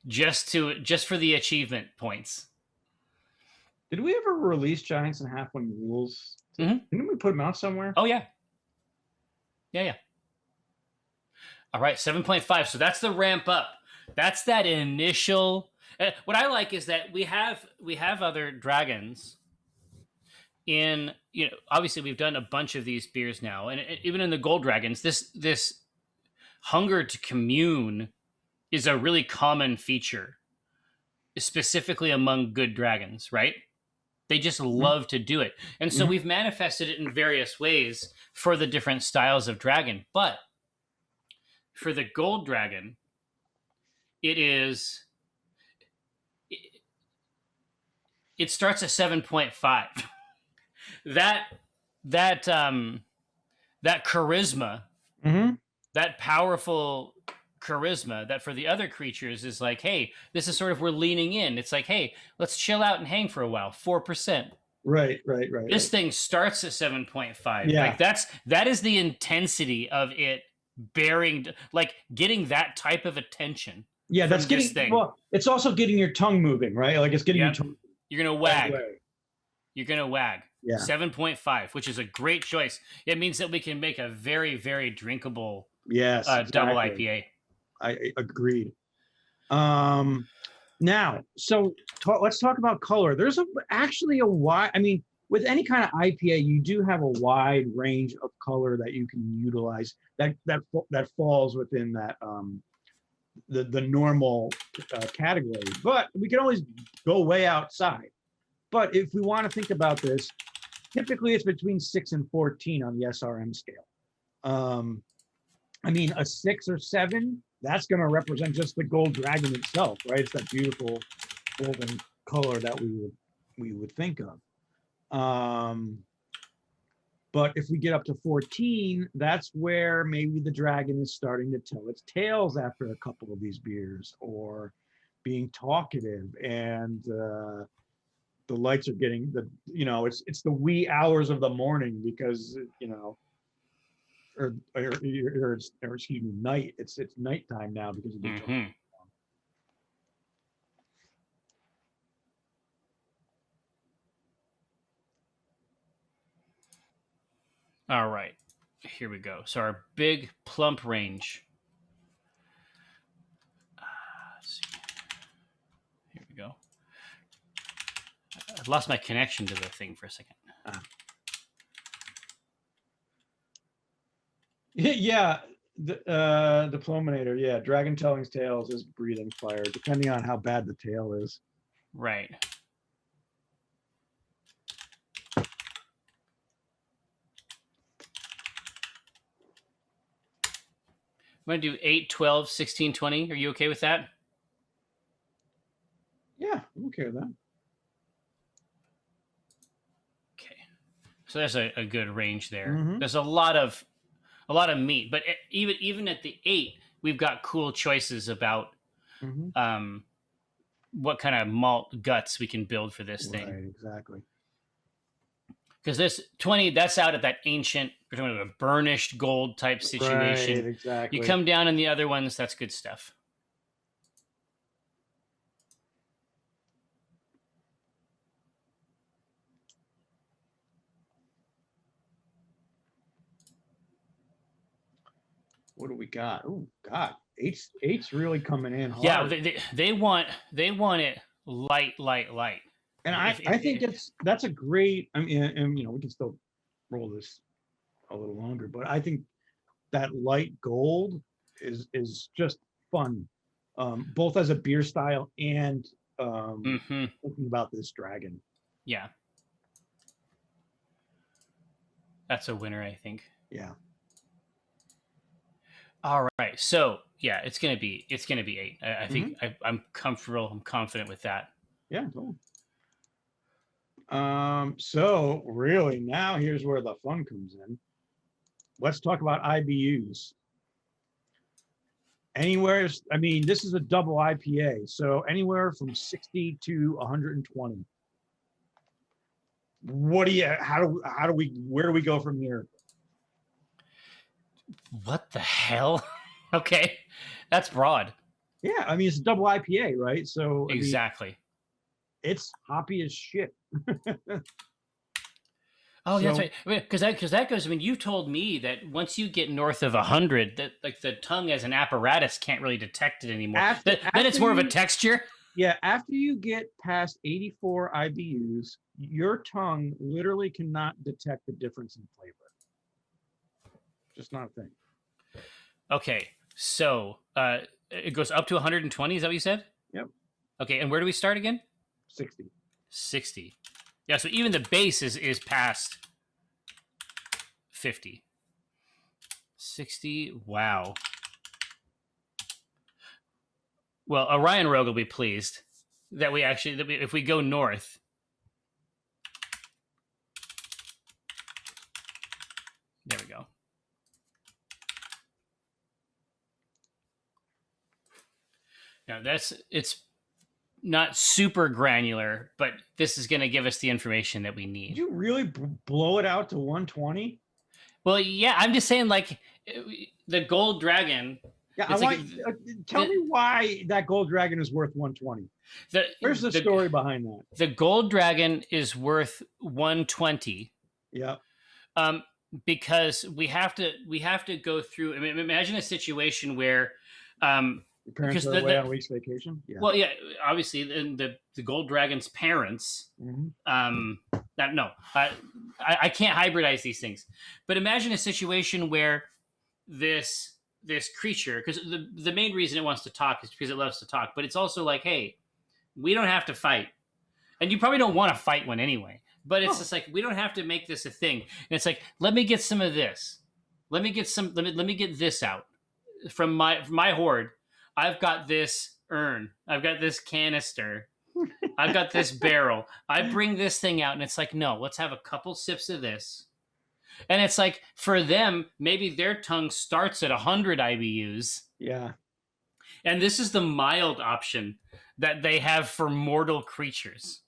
Speaker 2: just for the achievement points.
Speaker 1: Did we ever release giants and halfling rules? Didn't we put them out somewhere?
Speaker 2: Oh yeah. All right, 7.5. So that's the ramp up. That's that initial. What I like is that we have other dragons. Obviously we've done a bunch of these beers now, and even in the gold dragons, this hunger to commune is a really common feature, specifically among good dragons, right? They just love to do it. And so we've manifested it in various ways for the different styles of dragon. But for the gold dragon, it starts at 7.5. that charisma, that powerful charisma that for the other creatures is like, hey, this is sort of, we're leaning in. It's like, hey, let's chill out and hang for a while. 4%.
Speaker 1: Right.
Speaker 2: This thing starts at 7.5.
Speaker 1: Yeah.
Speaker 2: Like that is the intensity of it bearing, like getting that type of attention.
Speaker 1: Yeah, that's getting thing. Well, it's also getting your tongue moving, right? Like it's getting your tongue.
Speaker 2: You're gonna wag. You're gonna wag.
Speaker 1: Yeah.
Speaker 2: 7.5, which is a great choice. It means that we can make a very, very drinkable
Speaker 1: exactly.
Speaker 2: double IPA.
Speaker 1: I agreed. Now, so let's talk about color. There's actually a wide. I mean, with any kind of IPA, you do have a wide range of color that you can utilize. That falls within that the normal category. But we can always go way outside. But if we want to think about this, typically it's between 6 and 14 on the SRM scale. I mean, a 6 or 7. That's going to represent just the gold dragon itself, right? It's that beautiful golden color that we would think of. But if we get up to 14, that's where maybe the dragon is starting to tell its tales after a couple of these beers, or being talkative, and the lights are getting it's the wee hours of the morning because or excuse me, night. It's nighttime now because of the
Speaker 2: Mm-hmm. All right, here we go. So our big plump range. Let's see. Here we go. I've lost my connection to the thing for a second.
Speaker 1: Yeah, the diplominator. Yeah, dragon telling tales is breathing fire, depending on how bad the tail is.
Speaker 2: Right. I'm going to do 8, 12, 16, 20. Are you okay with that?
Speaker 1: Yeah, I'm okay with that.
Speaker 2: Okay. So there's a good range there.
Speaker 1: Mhm.
Speaker 2: There's a lot of meat, but even at the 8, we've got cool choices about what kind of malt guts we can build for this thing.
Speaker 1: Right, exactly.
Speaker 2: Because this 20, that's out at that ancient, we're talking about a burnished gold type situation.
Speaker 1: Right, exactly.
Speaker 2: You come down in the other ones, that's good stuff.
Speaker 1: What do we got? Oh God, eight's really coming in hard.
Speaker 2: Yeah, they want it light.
Speaker 1: And I think that's a great. I mean, and we can still roll this a little longer, but I think that light gold is just fun, both as a beer style and thinking about this dragon.
Speaker 2: Yeah, that's a winner, I think.
Speaker 1: Yeah.
Speaker 2: All right, so yeah, it's gonna be 8. I think I'm comfortable. I'm confident with that.
Speaker 1: Yeah. Cool. So really now here's where the fun comes in. Let's talk about IBUs. Anywhere, I mean, this is a double IPA, so anywhere from 60 to 120. What do you, where do we go from here?
Speaker 2: What the hell? Okay, that's broad.
Speaker 1: Yeah, I mean, it's a double IPA, right? So
Speaker 2: exactly.
Speaker 1: I mean, it's hoppy as shit.
Speaker 2: Oh, that's right. Because that goes. I mean, you told me that once you get north of 100, that like the tongue as an apparatus can't really detect it anymore. Then it's more of a texture.
Speaker 1: Yeah, after you get past 84 IBUs, your tongue literally cannot detect the difference in flavor. Just not a thing.
Speaker 2: Okay, so it goes up to 120. Is that what you said?
Speaker 1: Yep.
Speaker 2: Okay, and where do we start again?
Speaker 1: 60.
Speaker 2: 60. Yeah, so even the base is past 50. 60. Wow. Well, Orion Rogue will be pleased that if we go north. There we go. Now it's not super granular, but this is going to give us the information that we need.
Speaker 1: Did you really blow it out to 120?
Speaker 2: Well, yeah, I'm just saying, like, the gold dragon.
Speaker 1: Yeah, tell me why that gold dragon is worth 120. Where's the story behind that?
Speaker 2: The gold dragon is worth 120.
Speaker 1: Yeah.
Speaker 2: Because we have to go through. I mean, imagine a situation where
Speaker 1: your parents are away on a week's vacation.
Speaker 2: Yeah. Well, yeah, obviously, the gold dragon's parents. I can't hybridize these things, but imagine a situation where this creature, because the main reason it wants to talk is because it loves to talk, but it's also like, hey, we don't have to fight, and you probably don't want to fight one anyway. But it's just like, we don't have to make this a thing. And it's like, let me get some of this. Let me get this out from my hoard. I've got this urn. I've got this canister. I've got this barrel. I bring this thing out, and it's like, no, let's have a couple sips of this. And it's like, for them, maybe their tongue starts at 100 IBUs.
Speaker 1: Yeah.
Speaker 2: And this is the mild option. that they have for mortal creatures.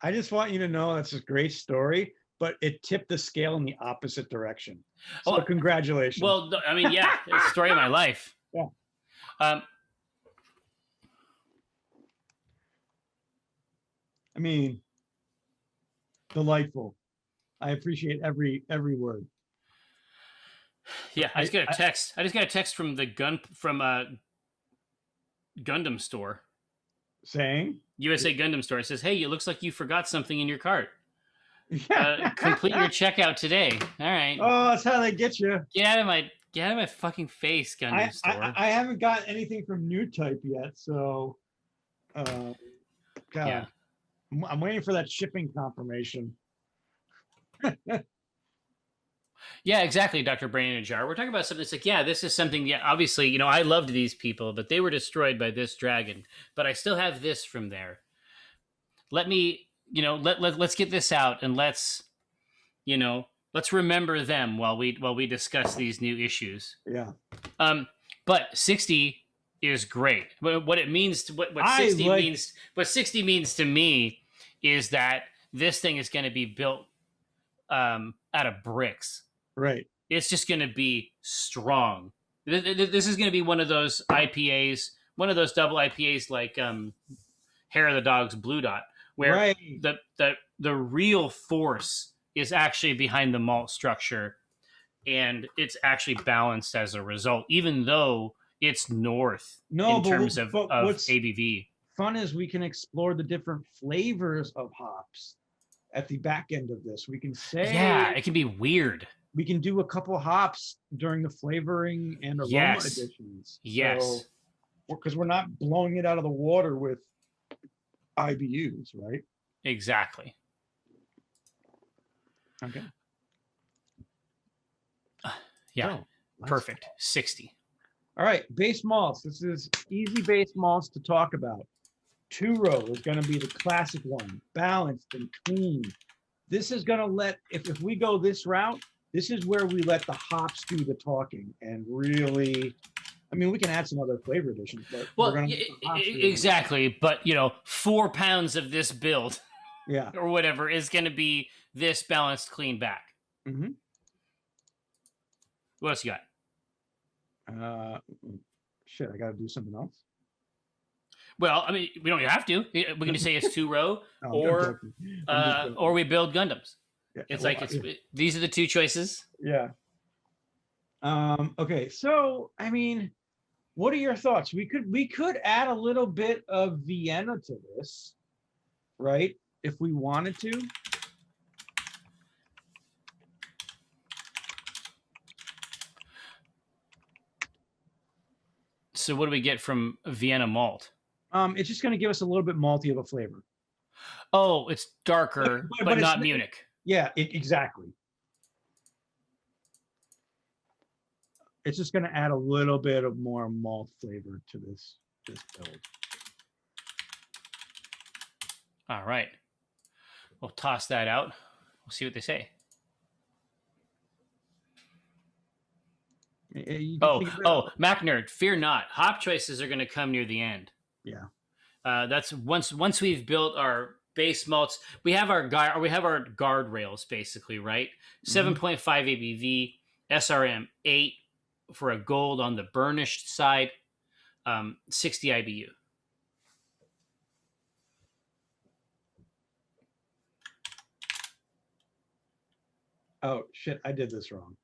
Speaker 1: I just want you to know that's a great story, but it tipped the scale in the opposite direction. So
Speaker 2: Oh,
Speaker 1: congratulations.
Speaker 2: well, I mean, yeah, it's the story of my life.
Speaker 1: Yeah. I mean, delightful. I appreciate every word.
Speaker 2: Yeah, I just got a text. I just got a text from the Gundam store.
Speaker 1: Saying?
Speaker 2: USA Gundam store. It says, "Hey, it looks like you forgot something in your cart.
Speaker 1: Yeah.
Speaker 2: Complete your checkout today." All right.
Speaker 1: Oh, that's how they get you.
Speaker 2: Get out of my fucking face, Gundam store.
Speaker 1: I haven't got anything from New Type yet, so God.
Speaker 2: Yeah.
Speaker 1: I'm waiting for that shipping confirmation.
Speaker 2: Yeah, exactly, Dr. Brain in a Jar. We're talking about something that's like, yeah, this is something, yeah, obviously, you know, I loved these people, but they were destroyed by this dragon. But I still have this from there. Let me, you know, let's get this out and let's remember them while we discuss these new issues.
Speaker 1: Yeah.
Speaker 2: But 60 is great. What it means to what 60 means, what 60 means to me is that this thing is going to be built out of bricks.
Speaker 1: Right.
Speaker 2: It's just going to be strong. This is going to be one of those IPAs, one of those double IPAs like Hair of the Dog's Blue Dot, where the real force is actually behind the malt structure, and it's actually balanced as a result, even though it's north in terms of ABV.
Speaker 1: Fun is we can explore the different flavors of hops at the back end of this. We can say,
Speaker 2: yeah, it can be weird.
Speaker 1: We can do a couple hops during the flavoring and aroma additions.
Speaker 2: Yes.
Speaker 1: Because we're not blowing it out of the water with IBUs, right?
Speaker 2: Exactly.
Speaker 1: Okay.
Speaker 2: Yeah. So, perfect. 60.
Speaker 1: All right. Base malts. This is easy base malts to talk about. Two-row is going to be the classic one. Balanced and clean. This is going to let, if we go this route, this is where we let the hops do the talking and really, I mean, we can add some other flavor additions, but
Speaker 2: well, exactly. But 4 pounds of this build,
Speaker 1: yeah,
Speaker 2: or whatever, is going to be this balanced, clean back.
Speaker 1: Mm-hmm.
Speaker 2: What else you
Speaker 1: got? Shit, I got to do something else.
Speaker 2: Well, I mean, we don't have to. We can just say it's two-row, or we build Gundams. Yeah, it's these are the two choices.
Speaker 1: Yeah. Okay, so I mean, what are your thoughts? We could add a little bit of Vienna to this, right? If we wanted to.
Speaker 2: So what do we get from Vienna malt?
Speaker 1: It's just going to give us a little bit malty of a flavor.
Speaker 2: Oh, it's darker, but not Munich.
Speaker 1: Yeah, exactly. It's just going to add a little bit of more malt flavor to this build.
Speaker 2: All right. We'll toss that out. We'll see what they say. Mac Nerd, fear not. Hop choices are going to come near the end.
Speaker 1: Yeah.
Speaker 2: That's once we've built our base malts, we have our guardrails basically, right? 7.5 ABV, SRM 8 for a gold on the burnished side, 60 IBU.
Speaker 1: Oh shit! I did this wrong.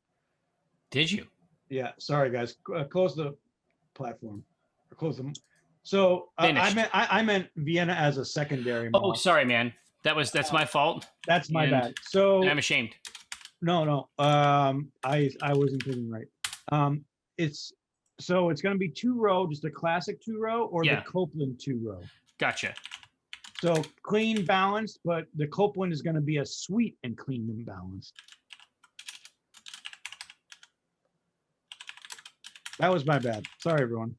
Speaker 2: Did you?
Speaker 1: Yeah. Sorry, guys. Close the platform. Or close them. So I meant Vienna as a secondary malt.
Speaker 2: Oh, sorry, man. That's my fault.
Speaker 1: That's my bad. So
Speaker 2: and I'm ashamed.
Speaker 1: No. I wasn't thinking right. It's going to be two-row, just a classic two-row, or the Copeland two-row.
Speaker 2: Gotcha.
Speaker 1: So clean, balanced, but the Copeland is going to be a sweet and clean and balanced. That was my bad. Sorry, everyone.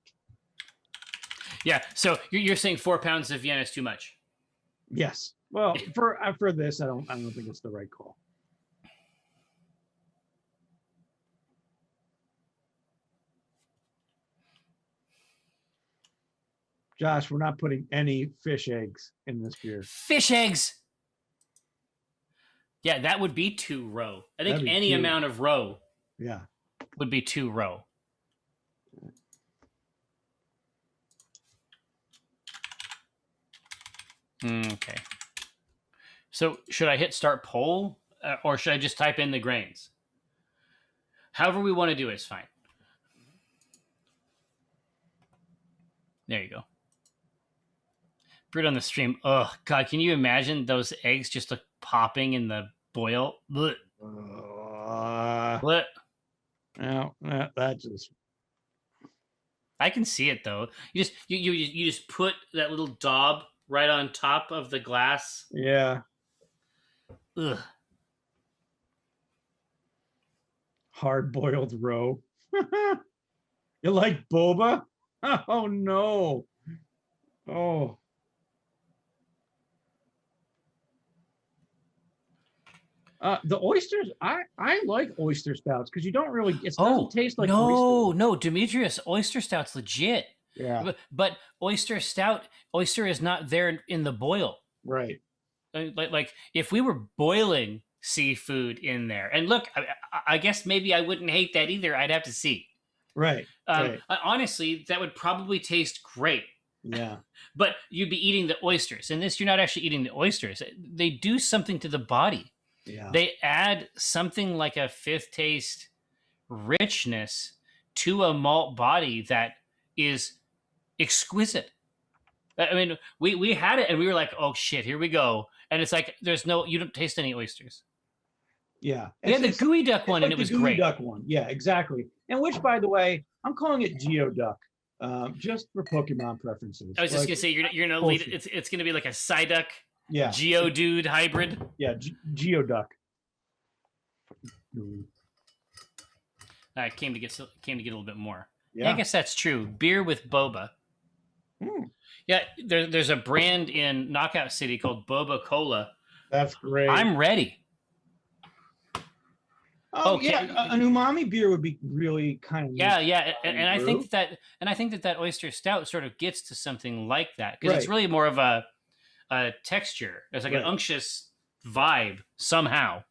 Speaker 2: Yeah, so you're saying 4 pounds of Vienna is too much?
Speaker 1: Yes. Well, for this, I don't think it's the right call. Josh, we're not putting any fish eggs in this beer.
Speaker 2: Fish eggs. Yeah, that would be 2 row. I think any amount of row.
Speaker 1: Yeah.
Speaker 2: Would be 2 row. Okay. So should I hit start poll or should I just type in the grains? However we want to do it is fine. There you go. Brewed on the stream. Oh, God. Can you imagine those eggs just like popping in the boil? Blech. Blech.
Speaker 1: No, that just...
Speaker 2: I can see it, though. You just put that little daub right on top of the glass.
Speaker 1: Yeah.
Speaker 2: Ugh.
Speaker 1: Hard-boiled roe. You like boba? Oh, no. Oh. The oysters, I like oyster stouts because you don't really, it doesn't taste like oyster.
Speaker 2: No, Demetrius, oyster stout's legit.
Speaker 1: Yeah.
Speaker 2: But oyster is not there in the boil.
Speaker 1: Right.
Speaker 2: Like if we were boiling seafood in there, and look, I guess maybe I wouldn't hate that either. I'd have to see.
Speaker 1: Right. Right.
Speaker 2: Honestly, that would probably taste great.
Speaker 1: Yeah.
Speaker 2: But you'd be eating the oysters. And this, you're not actually eating the oysters. They do something to the body.
Speaker 1: Yeah.
Speaker 2: They add something like a fifth taste richness to a malt body that is exquisite. I mean, we had it and we were like, oh shit, here we go. And it's like, you don't taste any oysters.
Speaker 1: Yeah.
Speaker 2: We had the gooey duck one and it was great.
Speaker 1: Gooey duck one. Yeah, exactly. And which, by the way, I'm calling it Geoduck. Just for Pokemon preferences.
Speaker 2: I was just gonna say you're gonna lead it. It's gonna be like a Psyduck,
Speaker 1: yeah,
Speaker 2: Geodude hybrid.
Speaker 1: Yeah, Geoduck.
Speaker 2: I came to get a little bit more.
Speaker 1: Yeah,
Speaker 2: I guess that's true. Beer with boba. Yeah, there's a brand in Knockout City called Boba Cola.
Speaker 1: That's great.
Speaker 2: I'm ready.
Speaker 1: Oh yeah, an umami beer would be really kind of
Speaker 2: yeah, and I think that oyster stout sort of gets to something like that because it's really more of a texture. There's like an unctuous vibe somehow.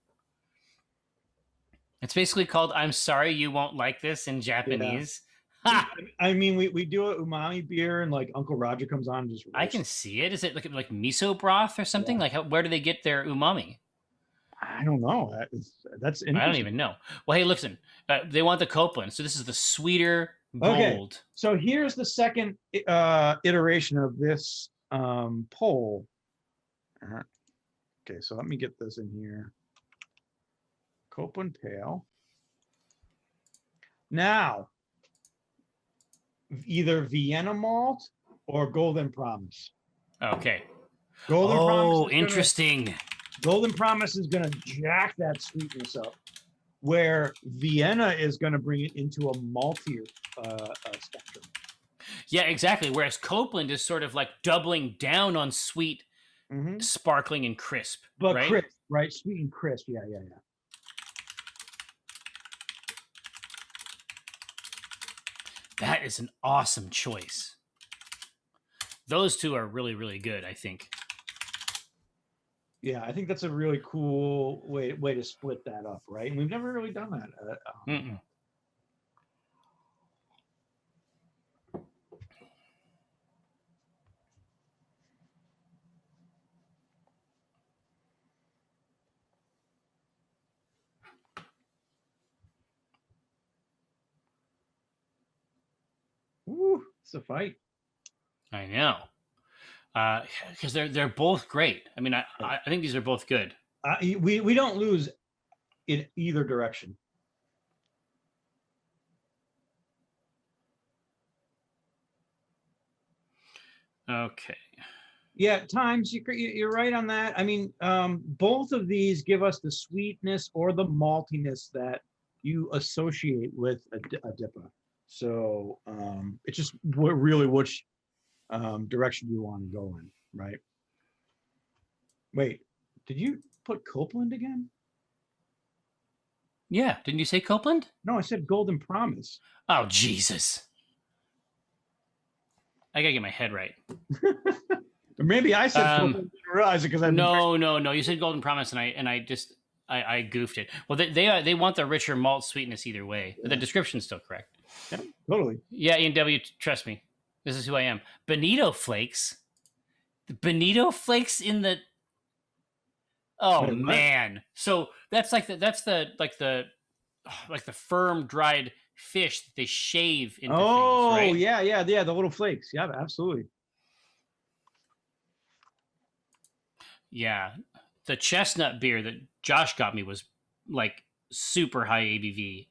Speaker 2: It's basically called "I'm sorry you won't like this" in Japanese.
Speaker 1: Yeah. I mean, we do a umami beer, and like Uncle Roger comes on and just.
Speaker 2: I can see it. Is it like miso broth or something? Yeah. Like, where do they get their umami?
Speaker 1: I don't know. That's interesting.
Speaker 2: I don't even know. Well, hey, listen. They want the Copeland, so this is the sweeter gold. Okay.
Speaker 1: So here's the second iteration of this poll. Okay, so let me get this in here. Copeland Pale. Now, either Vienna Malt or Golden Promise.
Speaker 2: Okay.
Speaker 1: Golden Promise.
Speaker 2: Oh, interesting.
Speaker 1: Golden Promise is going to jack that sweetness up, where Vienna is going to bring it into a maltier spectrum.
Speaker 2: Yeah, exactly. Whereas Copeland is sort of like doubling down on sweet, sparkling, and crisp.
Speaker 1: But
Speaker 2: right?
Speaker 1: Crisp, right? Sweet and crisp. Yeah.
Speaker 2: That is an awesome choice. Those two are really, really good, I think.
Speaker 1: Yeah, I think that's a really cool way to split that up, right? And we've never really done that. Ooh, it's a fight.
Speaker 2: I know. Because they're both great. I mean, I think these are both good.
Speaker 1: We don't lose in either direction.
Speaker 2: Okay.
Speaker 1: Yeah, times you're right on that. I mean, both of these give us the sweetness or the maltiness that you associate with a DIPA. So it's just really which direction you want to go in, right? Wait, did you put Copeland again?
Speaker 2: Yeah, didn't you say Copeland?
Speaker 1: No, I said Golden Promise.
Speaker 2: Oh, Jesus. I gotta get my head right.
Speaker 1: Or maybe I said purple, didn't realize it because I
Speaker 2: no. You said Golden Promise, and I goofed it. Well, they want the richer malt sweetness either way. But the description's still correct.
Speaker 1: Yeah, totally.
Speaker 2: Yeah, E&W, trust me. This is who I am. Bonito flakes. The bonito flakes in the. Oh
Speaker 1: Wait,
Speaker 2: man! So that's like the firm dried fish that they shave into things, right?
Speaker 1: yeah, the little flakes. Yeah, absolutely.
Speaker 2: Yeah, the chestnut beer that Josh got me was like super high ABV,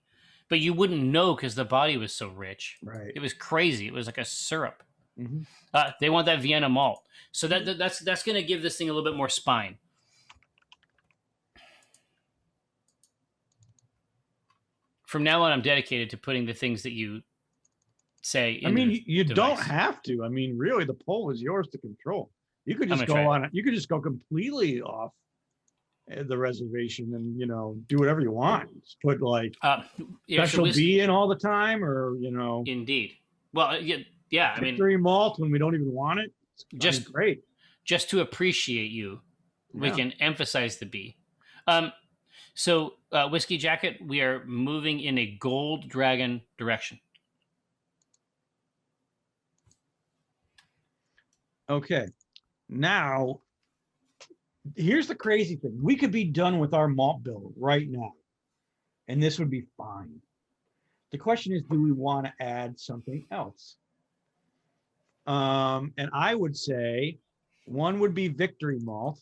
Speaker 2: but you wouldn't know because the body was so rich.
Speaker 1: Right.
Speaker 2: It was crazy. It was like a syrup.
Speaker 1: Mm-hmm.
Speaker 2: They want that Vienna malt, so that's going to give this thing a little bit more spine. From now on, I'm dedicated to putting the things that you say.
Speaker 1: I mean, you don't have to. I mean, really, the poll is yours to control. You could just go on it. You could just go completely off the reservation and do whatever you want. Just put like special B in all the time, or
Speaker 2: Indeed. Well, yeah. I mean,
Speaker 1: victory malt when we don't even want it. It's great.
Speaker 2: Just to appreciate you, we can emphasize the B. So, Whiskey Jacket, we are moving in a Gold Dragon direction.
Speaker 1: Okay. Now, here's the crazy thing. We could be done with our malt bill right now, and this would be fine. The question is, do we want to add something else? And I would say one would be Victory Malt.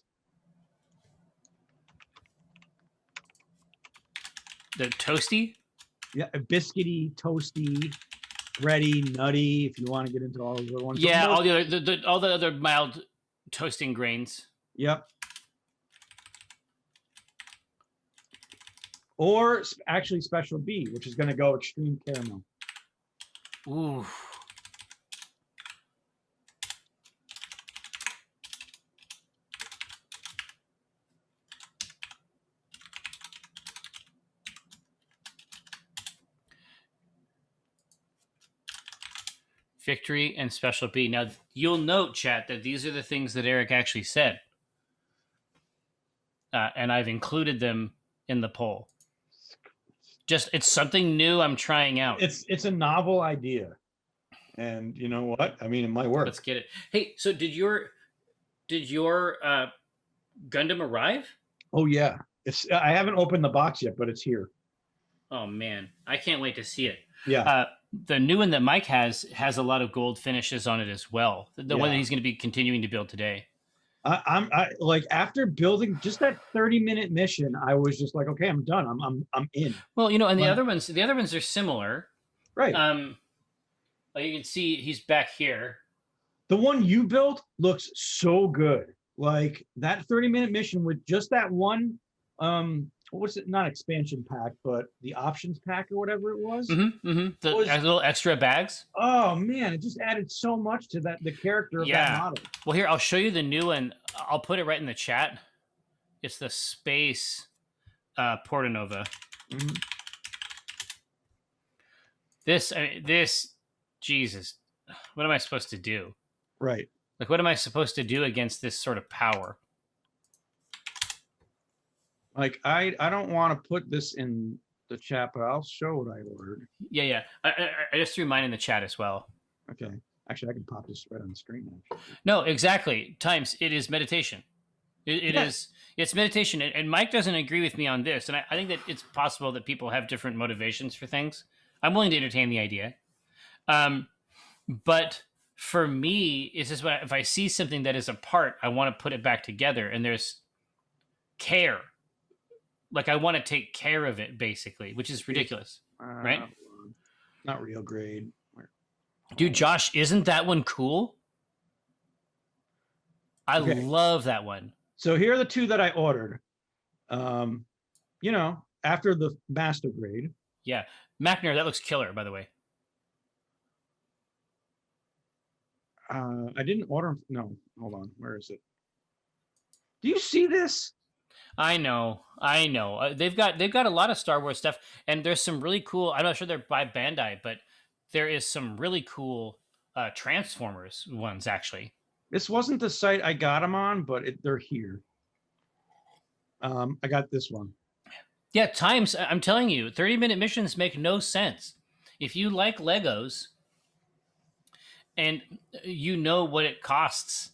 Speaker 2: The toasty?
Speaker 1: Yeah, a biscuity, toasty, bready, nutty, if you want to get into all those other ones.
Speaker 2: Yeah, all the other mild toasting grains.
Speaker 1: Yep. Or actually Special B, which is going to go extreme caramel.
Speaker 2: Ooh. Victory and Special B. Now, you'll note, chat, that these are the things that Eric actually said. And I've included them in the poll. It's something new I'm trying out.
Speaker 1: It's a novel idea. And you know what? I mean, it might work.
Speaker 2: Let's get it. Hey, so did your Gundam arrive?
Speaker 1: Oh, yeah. I haven't opened the box yet, but it's here.
Speaker 2: Oh, man. I can't wait to see it.
Speaker 1: Yeah.
Speaker 2: The new one that Mike has a lot of gold finishes on it as well. The one that he's going to be continuing to build today.
Speaker 1: I like after building just that 30-minute mission, I was just like, okay, I'm done. I'm in.
Speaker 2: Well, and the other ones are similar.
Speaker 1: Right.
Speaker 2: Like you can see he's back here.
Speaker 1: The one you built looks so good. Like that 30-minute mission with just that one what's it, not expansion pack, but the options pack or whatever it was.
Speaker 2: The little extra bags.
Speaker 1: Oh man, it just added so much to the character of that model.
Speaker 2: Well, here, I'll show you the new one. I'll put it right in the chat. It's the Space Portanova.
Speaker 1: Mm-hmm.
Speaker 2: This, Jesus, what am I supposed to do?
Speaker 1: Right.
Speaker 2: Like, what am I supposed to do against this sort of power?
Speaker 1: Like, I don't want to put this in the chat, but I'll show what I ordered.
Speaker 2: Yeah. I just threw mine in the chat as well.
Speaker 1: Okay. Actually, I can pop this right on the screen. Actually.
Speaker 2: No, exactly. Times, it is meditation. It's meditation. And Mike doesn't agree with me on this. And I think that it's possible that people have different motivations for things. I'm willing to entertain the idea. But for me, it's just if I see something that is apart, I want to put it back together. And there's care. Like, I want to take care of it, basically, which is ridiculous, right?
Speaker 1: Not real grade.
Speaker 2: Dude, Josh, isn't that one cool? I love that one.
Speaker 1: So here are the two that I ordered. After the master grade.
Speaker 2: Yeah. Machner, that looks killer, by the way.
Speaker 1: I didn't order. No, hold on. Where is it? Do you see this?
Speaker 2: I know. They've got a lot of Star Wars stuff, and there's some really cool. I'm not sure they're by Bandai, but there is some really cool Transformers ones, actually.
Speaker 1: This wasn't the site I got them on, but they're here. I got this one.
Speaker 2: Yeah, times, I'm telling you, 30-minute missions make no sense. If you like Legos and you know what it costs,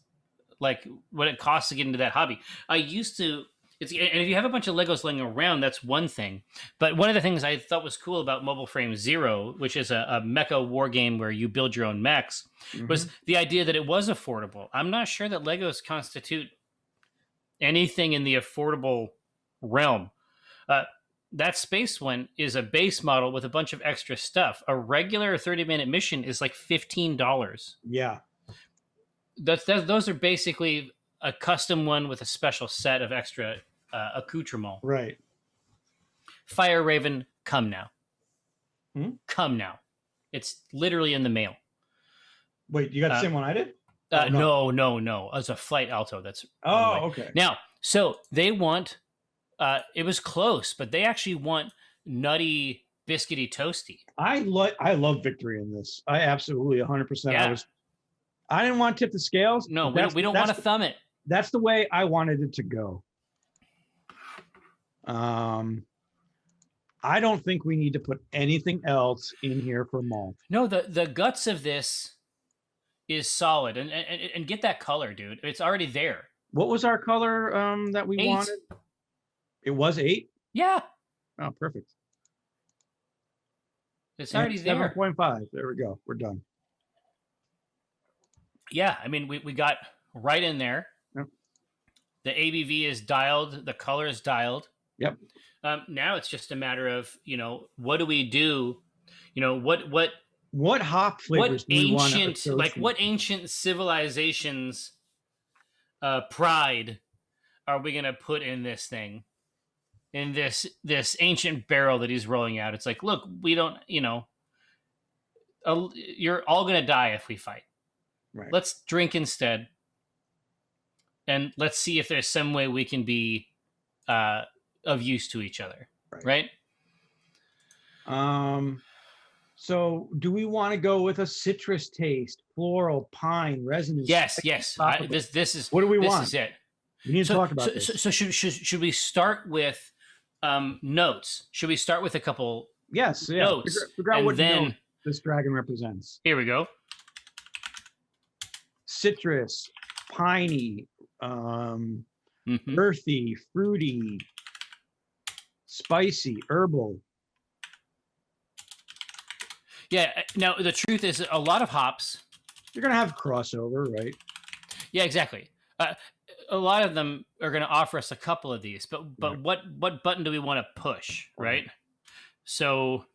Speaker 2: like what it costs to get into that hobby. I used to, and if you have a bunch of Legos laying around, that's one thing. But one of the things I thought was cool about Mobile Frame Zero, which is a mecha war game where you build your own mechs, was the idea that it was affordable. I'm not sure that Legos constitute anything in the affordable realm. That space one is a base model with a bunch of extra stuff. A regular 30-minute mission is like $15.
Speaker 1: Yeah.
Speaker 2: Those are basically a custom one with a special set of extra accoutrement.
Speaker 1: Right.
Speaker 2: Fire Raven, come now.
Speaker 1: Come
Speaker 2: now. It's literally in the mail.
Speaker 1: Wait, you got the same one I did?
Speaker 2: No. It's a Flight Alto. That's
Speaker 1: okay.
Speaker 2: Now, so they want. It was close, but they actually want Nutty Biscuity Toasty.
Speaker 1: I love victory in this. I absolutely 100%.
Speaker 2: Yeah.
Speaker 1: I didn't want to tip the scales.
Speaker 2: No, we don't want to thumb it.
Speaker 1: That's the way I wanted it to go. I don't think we need to put anything else in here for Malt.
Speaker 2: No, the guts of this is solid, and get that color, dude. It's already there.
Speaker 1: What was our color that we
Speaker 2: 8.
Speaker 1: wanted? It was 8?
Speaker 2: Yeah.
Speaker 1: Oh, perfect.
Speaker 2: It's already there.
Speaker 1: 7.5. There we go. We're done.
Speaker 2: Yeah, I mean, we got right in there.
Speaker 1: Yep.
Speaker 2: The ABV is dialed. The color is dialed.
Speaker 1: Yep.
Speaker 2: Now it's just a matter of, what do we do? What
Speaker 1: hop flavors do we want to associate?
Speaker 2: Like what ancient civilization's pride are we going to put in this thing? In this ancient barrel that he's rolling out. It's like, look, we don't, you're all going to die if we fight.
Speaker 1: Right.
Speaker 2: Let's drink instead. And let's see if there's some way we can be of use to each other. Right?
Speaker 1: So do we want to go with a citrus taste, floral, pine, resin?
Speaker 2: Yes. This is
Speaker 1: what do we want?
Speaker 2: This is it.
Speaker 1: We need to talk about this.
Speaker 2: So should we start with notes? Should we start with a couple notes?
Speaker 1: Figure out what note this dragon represents.
Speaker 2: Here we go.
Speaker 1: Citrus, piney, earthy, fruity, spicy, herbal.
Speaker 2: Yeah. Now, the truth is a lot of hops.
Speaker 1: You're going to have crossover, right?
Speaker 2: Yeah, exactly. A lot of them are going to offer us a couple of these, but
Speaker 1: right.
Speaker 2: what button do we want to push, right? So,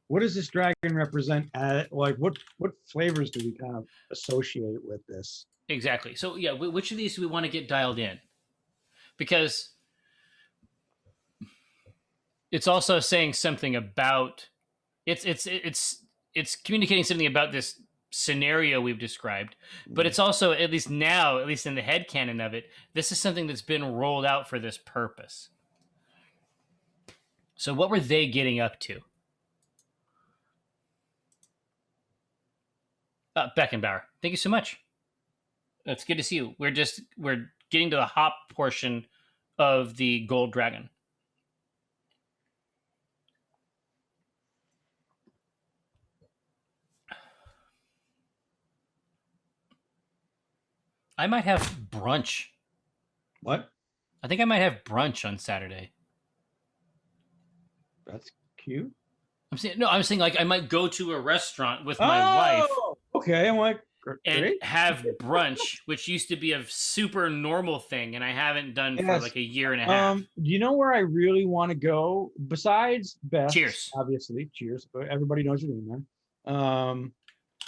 Speaker 1: what does this dragon represent? Like, what flavors do we kind of associate with this?
Speaker 2: Exactly. So, yeah, which of these do we want to get dialed in? Because it's also saying something about it's communicating something about this scenario we've described, but it's also, at least in the headcanon of it, this is something that's been rolled out for this purpose. So what were they getting up to? Beckenbauer, thank you so much. It's good to see you. We're getting to the hop portion of the Gold Dragon. I might have brunch.
Speaker 1: What?
Speaker 2: I think I might have brunch on Saturday.
Speaker 1: That's cute.
Speaker 2: I'm saying like I might go to a restaurant with my wife.
Speaker 1: Okay, I'm like,
Speaker 2: and have brunch, which used to be a super normal thing, and I haven't done for like a year and a half.
Speaker 1: Do you know where I really want to go besides Beth?
Speaker 2: Cheers.
Speaker 1: Obviously, cheers. Everybody knows your name there.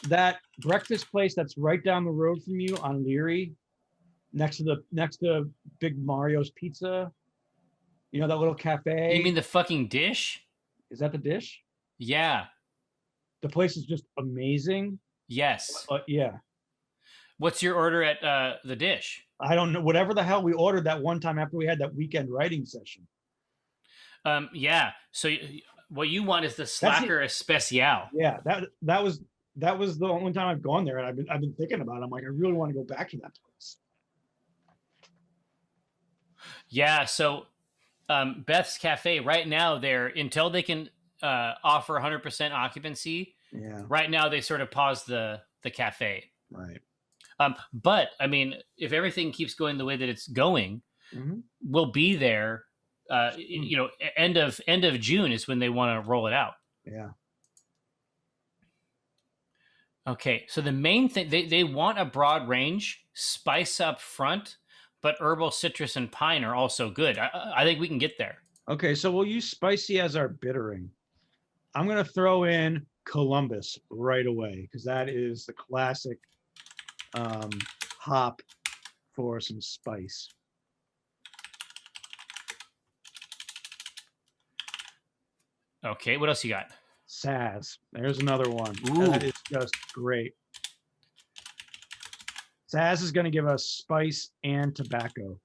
Speaker 1: That breakfast place that's right down the road from you on Leary, next to Big Mario's Pizza. You know that little cafe?
Speaker 2: You mean the fucking Dish?
Speaker 1: Is that the Dish?
Speaker 2: Yeah.
Speaker 1: The place is just amazing.
Speaker 2: Yes.
Speaker 1: Yeah.
Speaker 2: What's your order at the Dish?
Speaker 1: I don't know. Whatever the hell we ordered that one time after we had that weekend writing session.
Speaker 2: Yeah. So What you want is the Slacker Especial.
Speaker 1: Yeah, that was the only time I've gone there, and I've been thinking about it. I'm like, I really want to go back to that place.
Speaker 2: Yeah, so Beth's Cafe right now, until they can offer 100% occupancy.
Speaker 1: Yeah.
Speaker 2: Right now, they sort of pause the cafe.
Speaker 1: Right.
Speaker 2: But I mean, if everything keeps going the way that it's going, we'll be there. You know, end of June is when they want to roll it out.
Speaker 1: Yeah.
Speaker 2: Okay, so the main thing they want a broad range, spice up front, but herbal, citrus, and pine are also good. I think we can get there.
Speaker 1: Okay, so we'll use spicy as our bittering. I'm gonna throw in Columbus right away because that is the classic hop for some spice.
Speaker 2: Okay, what else you got?
Speaker 1: Saz. There's another one.
Speaker 2: Ooh.
Speaker 1: That is just great. Saz is going to give us spice and tobacco.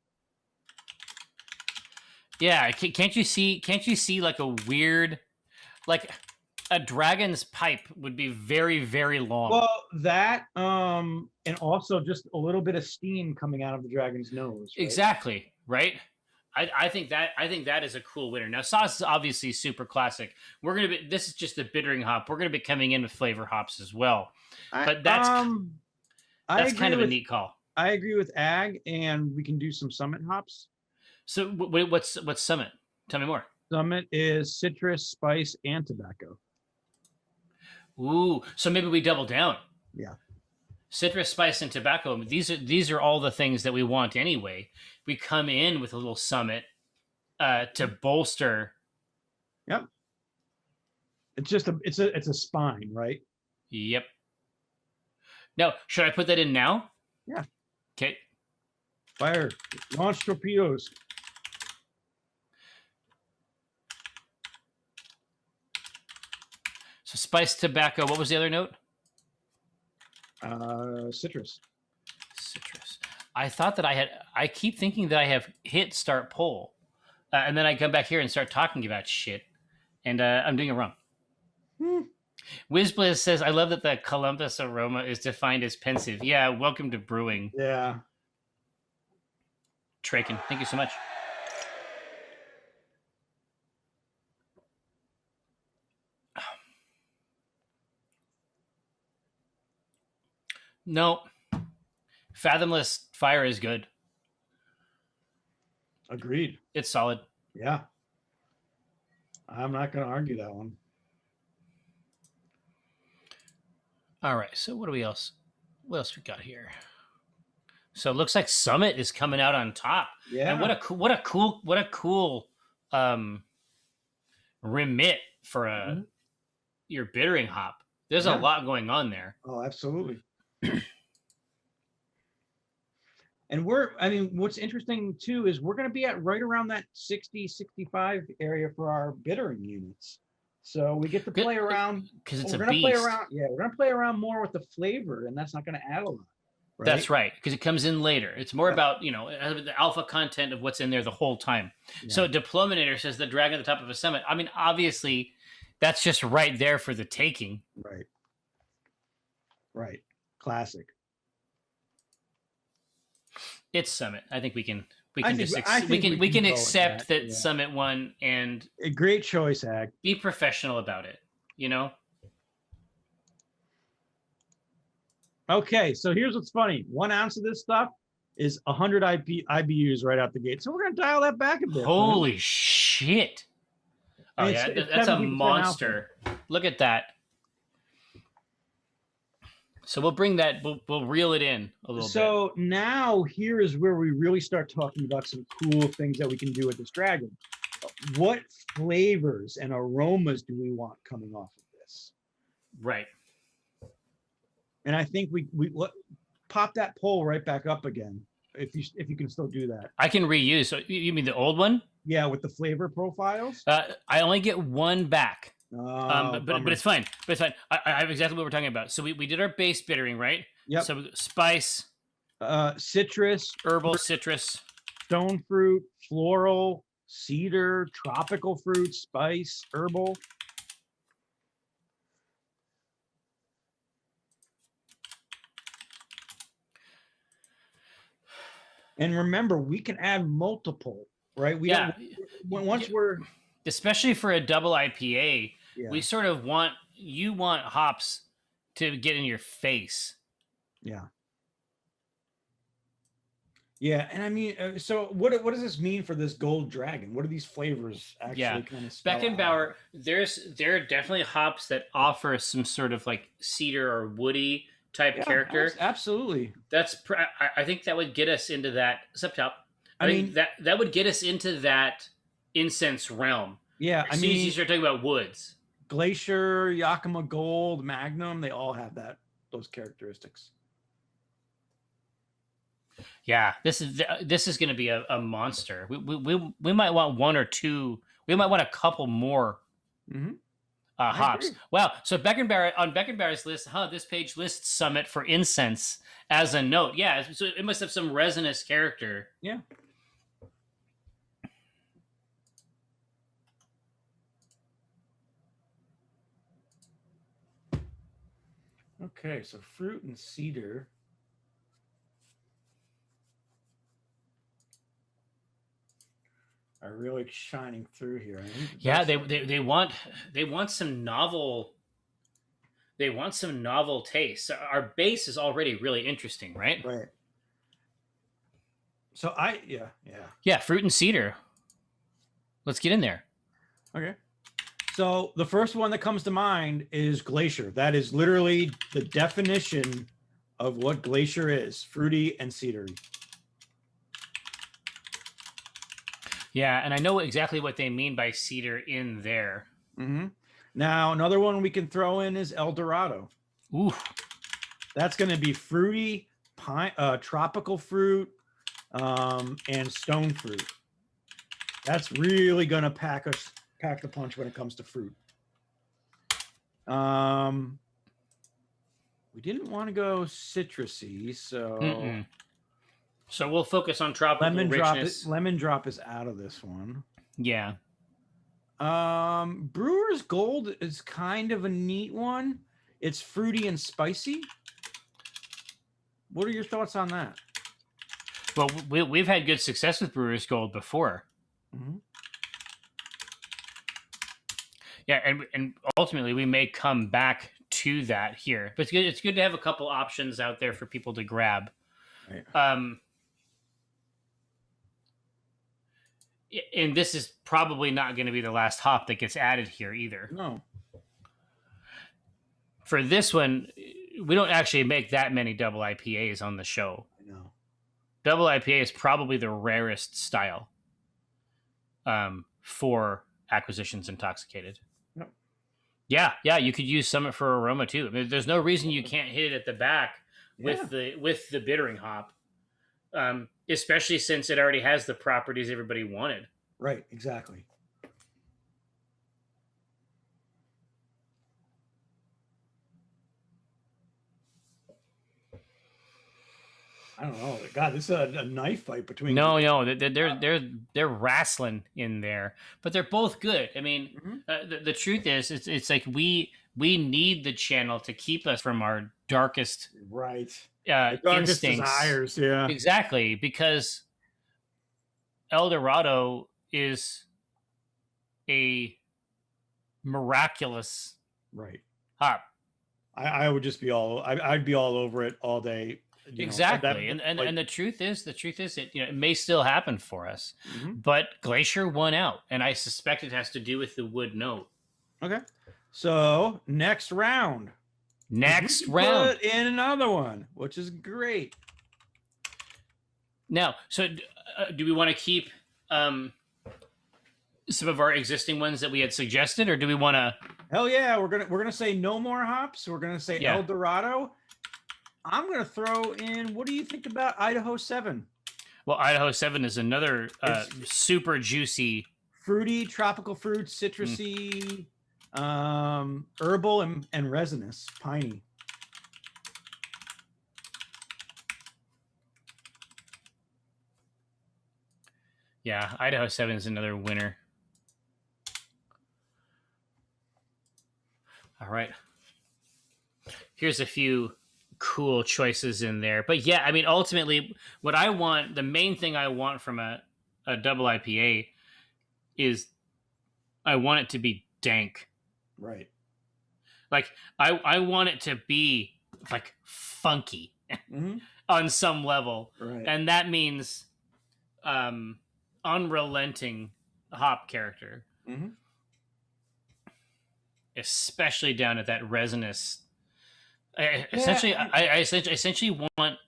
Speaker 2: Yeah, can't you see like a weird, like a dragon's pipe would be very, very long.
Speaker 1: Well, that and also just a little bit of steam coming out of the dragon's nose. Right?
Speaker 2: Exactly, right? I think that is a cool winner. Now, sauce is obviously super classic. This is just the bittering hop. We're gonna be coming in with flavor hops as well. But that's kind of a neat call.
Speaker 1: I agree with Ag, and we can do some Summit hops.
Speaker 2: So what's Summit? Tell me more.
Speaker 1: Summit is citrus, spice, and tobacco.
Speaker 2: Ooh, so maybe we double down.
Speaker 1: Yeah.
Speaker 2: Citrus, spice, and tobacco. These are all the things that we want anyway. We come in with a little Summit to bolster.
Speaker 1: Yep. It's just it's a spine, right?
Speaker 2: Yep. Now, should I put that in now?
Speaker 1: Yeah.
Speaker 2: Okay.
Speaker 1: Fire. Launch torpedoes.
Speaker 2: So spice, tobacco. What was the other note?
Speaker 1: Citrus.
Speaker 2: Citrus. I thought that I keep thinking that I have hit start poll. And then I come back here and start talking about shit. And I'm doing it wrong. WizBliz says, I love that the Columbus aroma is defined as pensive. Yeah, welcome to brewing.
Speaker 1: Yeah.
Speaker 2: Traken, thank you so much. No. Fathomless Fire is good.
Speaker 1: Agreed.
Speaker 2: It's solid.
Speaker 1: Yeah. I'm not going to argue that one.
Speaker 2: All right. So what else we got here? So it looks like Summit is coming out on top.
Speaker 1: Yeah.
Speaker 2: And what a cool remit for your bittering hop. There's a lot going on there.
Speaker 1: Oh, absolutely. And what's interesting too is we're going to be at right around that 60, 65 area for our bittering units. So we get to play around
Speaker 2: because it's
Speaker 1: we're
Speaker 2: a
Speaker 1: gonna
Speaker 2: beast.
Speaker 1: Play around, we're going to play around more with the flavor, and that's not going to add a lot. Right?
Speaker 2: That's right, because it comes in later. It's more about, the alpha content of what's in there the whole time. Yeah. So Diplominator says the dragon at the top of a summit. I mean, obviously, that's just right there for the taking.
Speaker 1: Right. Right. Classic.
Speaker 2: It's Summit. I think we can accept that Summit won, and
Speaker 1: a great choice, Ag.
Speaker 2: Be professional about it,
Speaker 1: Okay, so here's what's funny. 1 ounce of this stuff is 100 IBUs right out the gate. So we're going to dial that back a bit.
Speaker 2: Holy shit. Oh, yeah, that's a monster. Alpha. Look at that. So we'll bring that, we'll reel it in a little bit.
Speaker 1: So now here is where we really start talking about some cool things that we can do with this dragon. What flavors and aromas do we want coming off of this?
Speaker 2: Right.
Speaker 1: And I think we pop that poll right back up again, if you can still do that.
Speaker 2: I can reuse. So you mean the old one?
Speaker 1: Yeah, with the flavor profiles.
Speaker 2: I only get one back.
Speaker 1: Oh,
Speaker 2: but it's fine. But it's fine. I have exactly what we're talking about. So we did our base bittering, right?
Speaker 1: Yep.
Speaker 2: So spice,
Speaker 1: citrus,
Speaker 2: herbal, citrus,
Speaker 1: stone fruit, floral, cedar, tropical fruit, spice, herbal. And remember, we can add multiple, right? We
Speaker 2: Yeah.
Speaker 1: don't, once we're,
Speaker 2: Especially for a double IPA,
Speaker 1: yeah,
Speaker 2: we sort of want hops to get in your face.
Speaker 1: yeah. Yeah, and I mean, so what does this mean for this gold dragon? What do these flavors actually kind of spell out?
Speaker 2: Beckenbauer, there are definitely hops that offer some sort of like cedar or woody type
Speaker 1: Yeah,
Speaker 2: character.
Speaker 1: absolutely.
Speaker 2: I think that would get us into that subtop.
Speaker 1: I
Speaker 2: think
Speaker 1: mean,
Speaker 2: that would get us into that incense realm.
Speaker 1: yeah,
Speaker 2: As soon as you start talking about woods,
Speaker 1: Glacier, Yakima Gold, Magnum, they all have those characteristics.
Speaker 2: Yeah, this is going to be a monster. We might want one or two. We might want a couple more hops. Wow. So Beckenbauer's list, this page lists Summit for incense as a note. Yeah, so it must have some resinous character.
Speaker 1: Yeah. Okay, so fruit and cedar. Are really shining through here.
Speaker 2: Yeah, they want some novel. They want some novel tastes. Our base is already really interesting, right?
Speaker 1: Right. So fruit
Speaker 2: and cedar. Let's get in there.
Speaker 1: Okay. So the first one that comes to mind is Glacier. That is literally the definition of what Glacier is: fruity and cedary.
Speaker 2: Yeah, and I know exactly what they mean by cedar in there.
Speaker 1: Mm-hmm. Now, another one we can throw in is El Dorado.
Speaker 2: Ooh.
Speaker 1: That's going to be fruity, tropical fruit, and stone fruit. That's really going to pack the punch when it comes to fruit. We didn't want to go citrusy, so...
Speaker 2: Mm-mm. So we'll focus on tropical richness.
Speaker 1: Lemon drop is out of this one.
Speaker 2: Yeah.
Speaker 1: Brewer's Gold is kind of a neat one. It's fruity and spicy. What are your thoughts on that?
Speaker 2: Well, we've had good success with Brewer's Gold before.
Speaker 1: Mm-hmm.
Speaker 2: Yeah, and ultimately we may come back to that here. But it's good to have a couple options out there for people to grab. Right. And this is probably not going to be the last hop that gets added here either.
Speaker 1: No.
Speaker 2: For this one, we don't actually make that many double IPAs on the show.
Speaker 1: No.
Speaker 2: Double IPA is probably the rarest style for Acquisitions Intoxicated.
Speaker 1: Yep.
Speaker 2: Yeah, you could use Summit for aroma too. I mean, there's no reason you can't hit it at the back with the bittering hop. Especially since it already has the properties everybody wanted.
Speaker 1: Right, exactly. I don't know. God, this is a knife fight between.
Speaker 2: No, they're wrestling in there, but they're both good. I mean, the truth is, it's like we need the channel to keep us from our darkest
Speaker 1: darkest desires. Yeah,
Speaker 2: exactly, because El Dorado is a miraculous hop.
Speaker 1: I would just be I'd be all over it all day.
Speaker 2: Exactly, and the truth is it may still happen for us, but Glacier won out, and I suspect it has to do with the wood note.
Speaker 1: Okay, so next round. Put in another one, which is great.
Speaker 2: Now, so do we want to keep some of our existing ones that we had suggested, or do we want to?
Speaker 1: Hell yeah, we're gonna say no more hops. We're gonna say El Dorado. I'm gonna throw in. What do you think about Idaho 7?
Speaker 2: Well, Idaho 7 is another super juicy,
Speaker 1: fruity, tropical fruit, citrusy, herbal and resinous, piney.
Speaker 2: Yeah, Idaho 7 is another winner. All right. Here's a few cool choices in there. But yeah, I mean, ultimately, what I want, the main thing I want from a double IPA is I want it to be dank.
Speaker 1: Right.
Speaker 2: Like I want it to be like funky on some level,
Speaker 1: Right.
Speaker 2: and that means unrelenting hop character, especially down at that resinous. I essentially want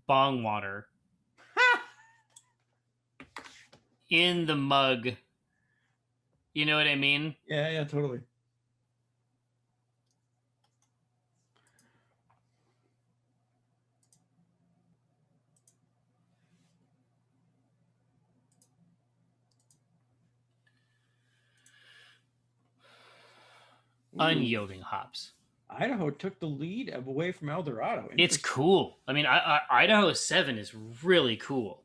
Speaker 2: bong water in the mug. You know what I mean?
Speaker 1: Yeah, totally.
Speaker 2: Unyielding hops.
Speaker 1: Idaho took the lead away from El Dorado.
Speaker 2: It's cool. I mean, Idaho 7 is really cool.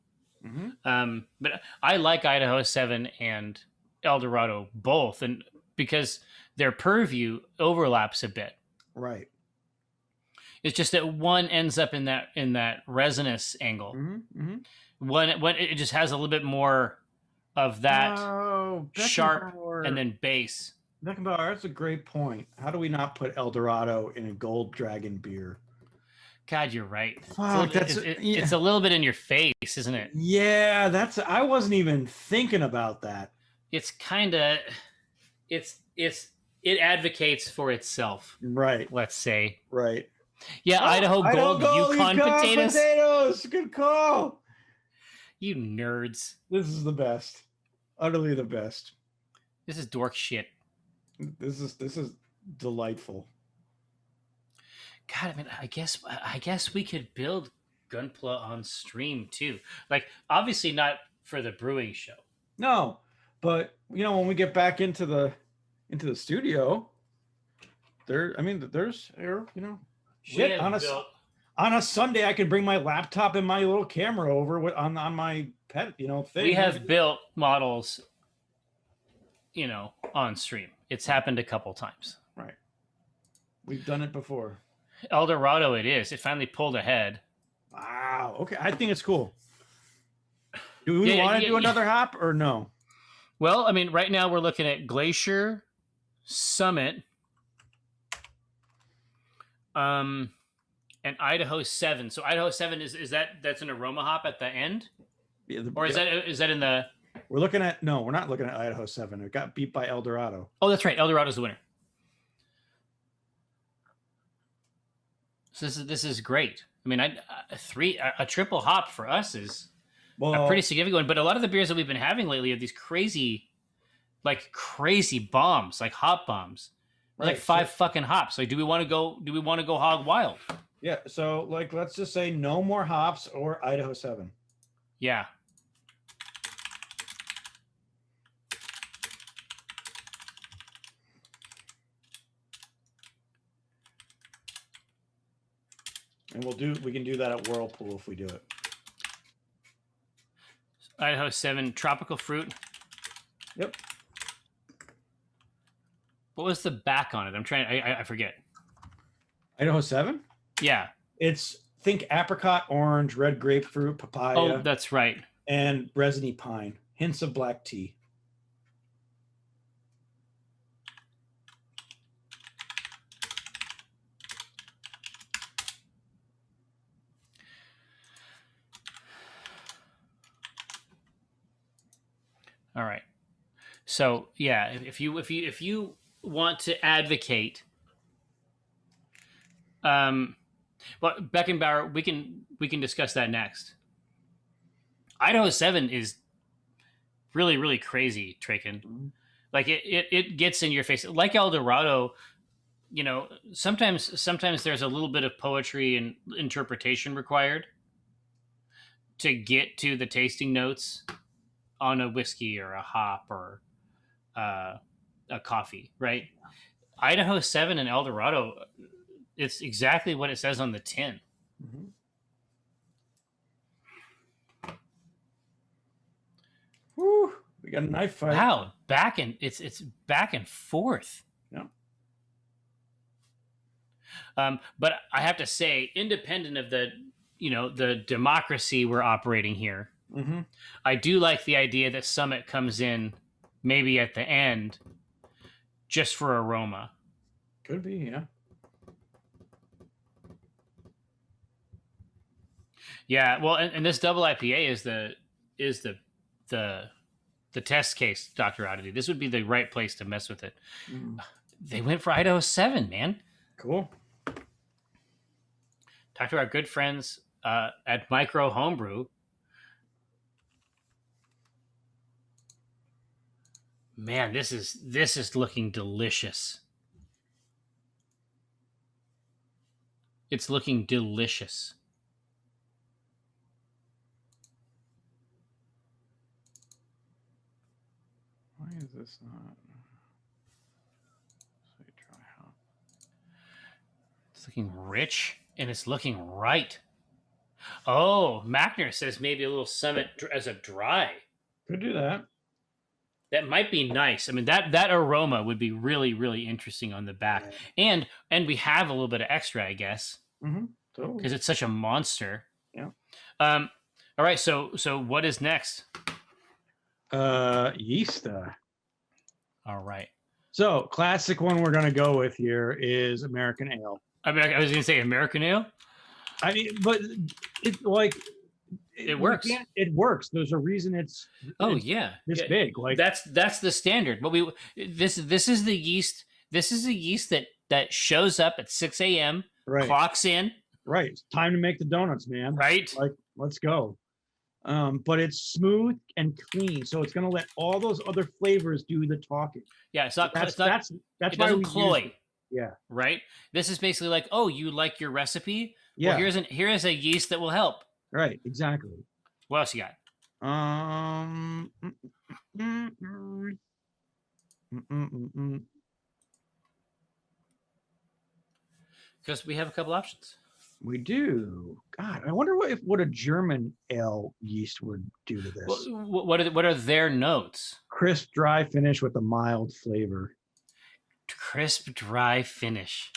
Speaker 2: But I like Idaho 7 and El Dorado both, and because their purview overlaps a bit.
Speaker 1: Right.
Speaker 2: It's just that one ends up in that resinous angle. One it just has a little bit more of that sharp and then base.
Speaker 1: Beckenbauer, that's a great point. How do we not put El Dorado in a Gold Dragon beer?
Speaker 2: God, you're right.
Speaker 1: Fuck,
Speaker 2: it's a little bit in your face, isn't it?
Speaker 1: Yeah, I wasn't even thinking about that.
Speaker 2: It's kind of, it advocates for itself.
Speaker 1: Right.
Speaker 2: Let's say.
Speaker 1: Right.
Speaker 2: Yeah, Idaho Gold, Yukon potatoes.
Speaker 1: Good call.
Speaker 2: You nerds.
Speaker 1: This is the best. Utterly the best.
Speaker 2: This is dork shit.
Speaker 1: This is delightful.
Speaker 2: God, I mean, I guess we could build Gunpla on stream too. Like, obviously not for the brewing show.
Speaker 1: No, but when we get back into the studio, there's shit on a Sunday I can bring my laptop and my little camera over on my pet thing.
Speaker 2: We have built models, on stream. It's happened a couple times.
Speaker 1: Right. We've done it before.
Speaker 2: El Dorado, it is. It finally pulled ahead.
Speaker 1: Wow. Okay, I think it's cool. Do we want to do another hop or no?
Speaker 2: Well, I mean, right now we're looking at Glacier, Summit, and Idaho 7. So Idaho 7 that's an aroma hop at the end?
Speaker 1: Yeah,
Speaker 2: or is that in the...
Speaker 1: We're not looking at Idaho 7. It got beat by El Dorado.
Speaker 2: Oh, that's right. El Dorado's the winner. So this is great. I mean, a triple hop for us is a pretty significant one. But a lot of the beers that we've been having lately are these crazy bombs, like hop bombs, like 5 fucking hops. Like, do we want to go hog wild?
Speaker 1: Yeah. So let's just say no more hops or Idaho 7.
Speaker 2: Yeah.
Speaker 1: And we can do that at Whirlpool if we do it.
Speaker 2: Idaho 7 tropical fruit.
Speaker 1: Yep.
Speaker 2: What was the back on it? I forget.
Speaker 1: Idaho 7?
Speaker 2: Yeah.
Speaker 1: Think apricot, orange, red grapefruit, papaya.
Speaker 2: Oh, that's right.
Speaker 1: And resiny pine. Hints of black tea.
Speaker 2: All right. So yeah, if you want to advocate, well, Beckenbauer, we can discuss that next. Idaho 7 is really, really crazy, Traken. Like it gets in your face. Like El Dorado, sometimes there's a little bit of poetry and interpretation required to get to the tasting notes on a whiskey or a hop or a coffee, right? Idaho 7 and El Dorado, it's exactly what it says on the tin.
Speaker 1: Mm-hmm. Woo, we got a knife fight.
Speaker 2: Wow, it's back and forth.
Speaker 1: Yeah.
Speaker 2: But I have to say, independent of the the democracy we're operating here,
Speaker 1: Mm-hmm.
Speaker 2: I do like the idea that Summit comes in maybe at the end just for aroma.
Speaker 1: Could be, yeah.
Speaker 2: Yeah, well, and this double IPA is the test case, Dr. Oddity. This would be the right place to mess with it.
Speaker 1: Mm.
Speaker 2: They went for Idaho 7, man.
Speaker 1: Cool.
Speaker 2: Talk to our good friends at Micro Homebrew. Man, this is looking delicious. It's looking delicious.
Speaker 1: Why is this not? Try hop.
Speaker 2: It's looking rich and it's looking right. Oh, Mackner says maybe a little Summit as a dry.
Speaker 1: Could do that.
Speaker 2: That might be nice. I mean, that aroma would be really, really interesting on the back,
Speaker 1: Yeah.
Speaker 2: and we have a little bit of extra, I guess,
Speaker 1: Mm-hmm. Totally.
Speaker 2: because it's such a monster.
Speaker 1: Yeah.
Speaker 2: All right. So what is next?
Speaker 1: Yeasta.
Speaker 2: All right.
Speaker 1: So classic one we're gonna go with here is American Ale.
Speaker 2: I mean, I was going to say American Ale.
Speaker 1: I mean, but it like
Speaker 2: It works.
Speaker 1: It works. There's a reason it's
Speaker 2: Yeah,
Speaker 1: this
Speaker 2: yeah.
Speaker 1: big. Like
Speaker 2: That's the standard. But this is the yeast. This is the yeast that shows up at 6 a.m.
Speaker 1: right,
Speaker 2: clocks in.
Speaker 1: right. It's time to make the donuts, man.
Speaker 2: Right.
Speaker 1: Like let's go. But it's smooth and clean, so it's gonna let all those other flavors do the talking.
Speaker 2: Yeah, it's not.
Speaker 1: That's
Speaker 2: it
Speaker 1: why
Speaker 2: doesn't
Speaker 1: we
Speaker 2: cloy.
Speaker 1: use it. Yeah.
Speaker 2: Right. This is basically like, oh, you like your recipe?
Speaker 1: Yeah.
Speaker 2: Well, here is a yeast that will help.
Speaker 1: Right. Exactly.
Speaker 2: What else you got? Because we have a couple options.
Speaker 1: We do. God, I wonder what a German ale yeast would do to this.
Speaker 2: Well, what are their notes?
Speaker 1: Crisp, dry finish with a mild flavor.
Speaker 2: Crisp, dry finish.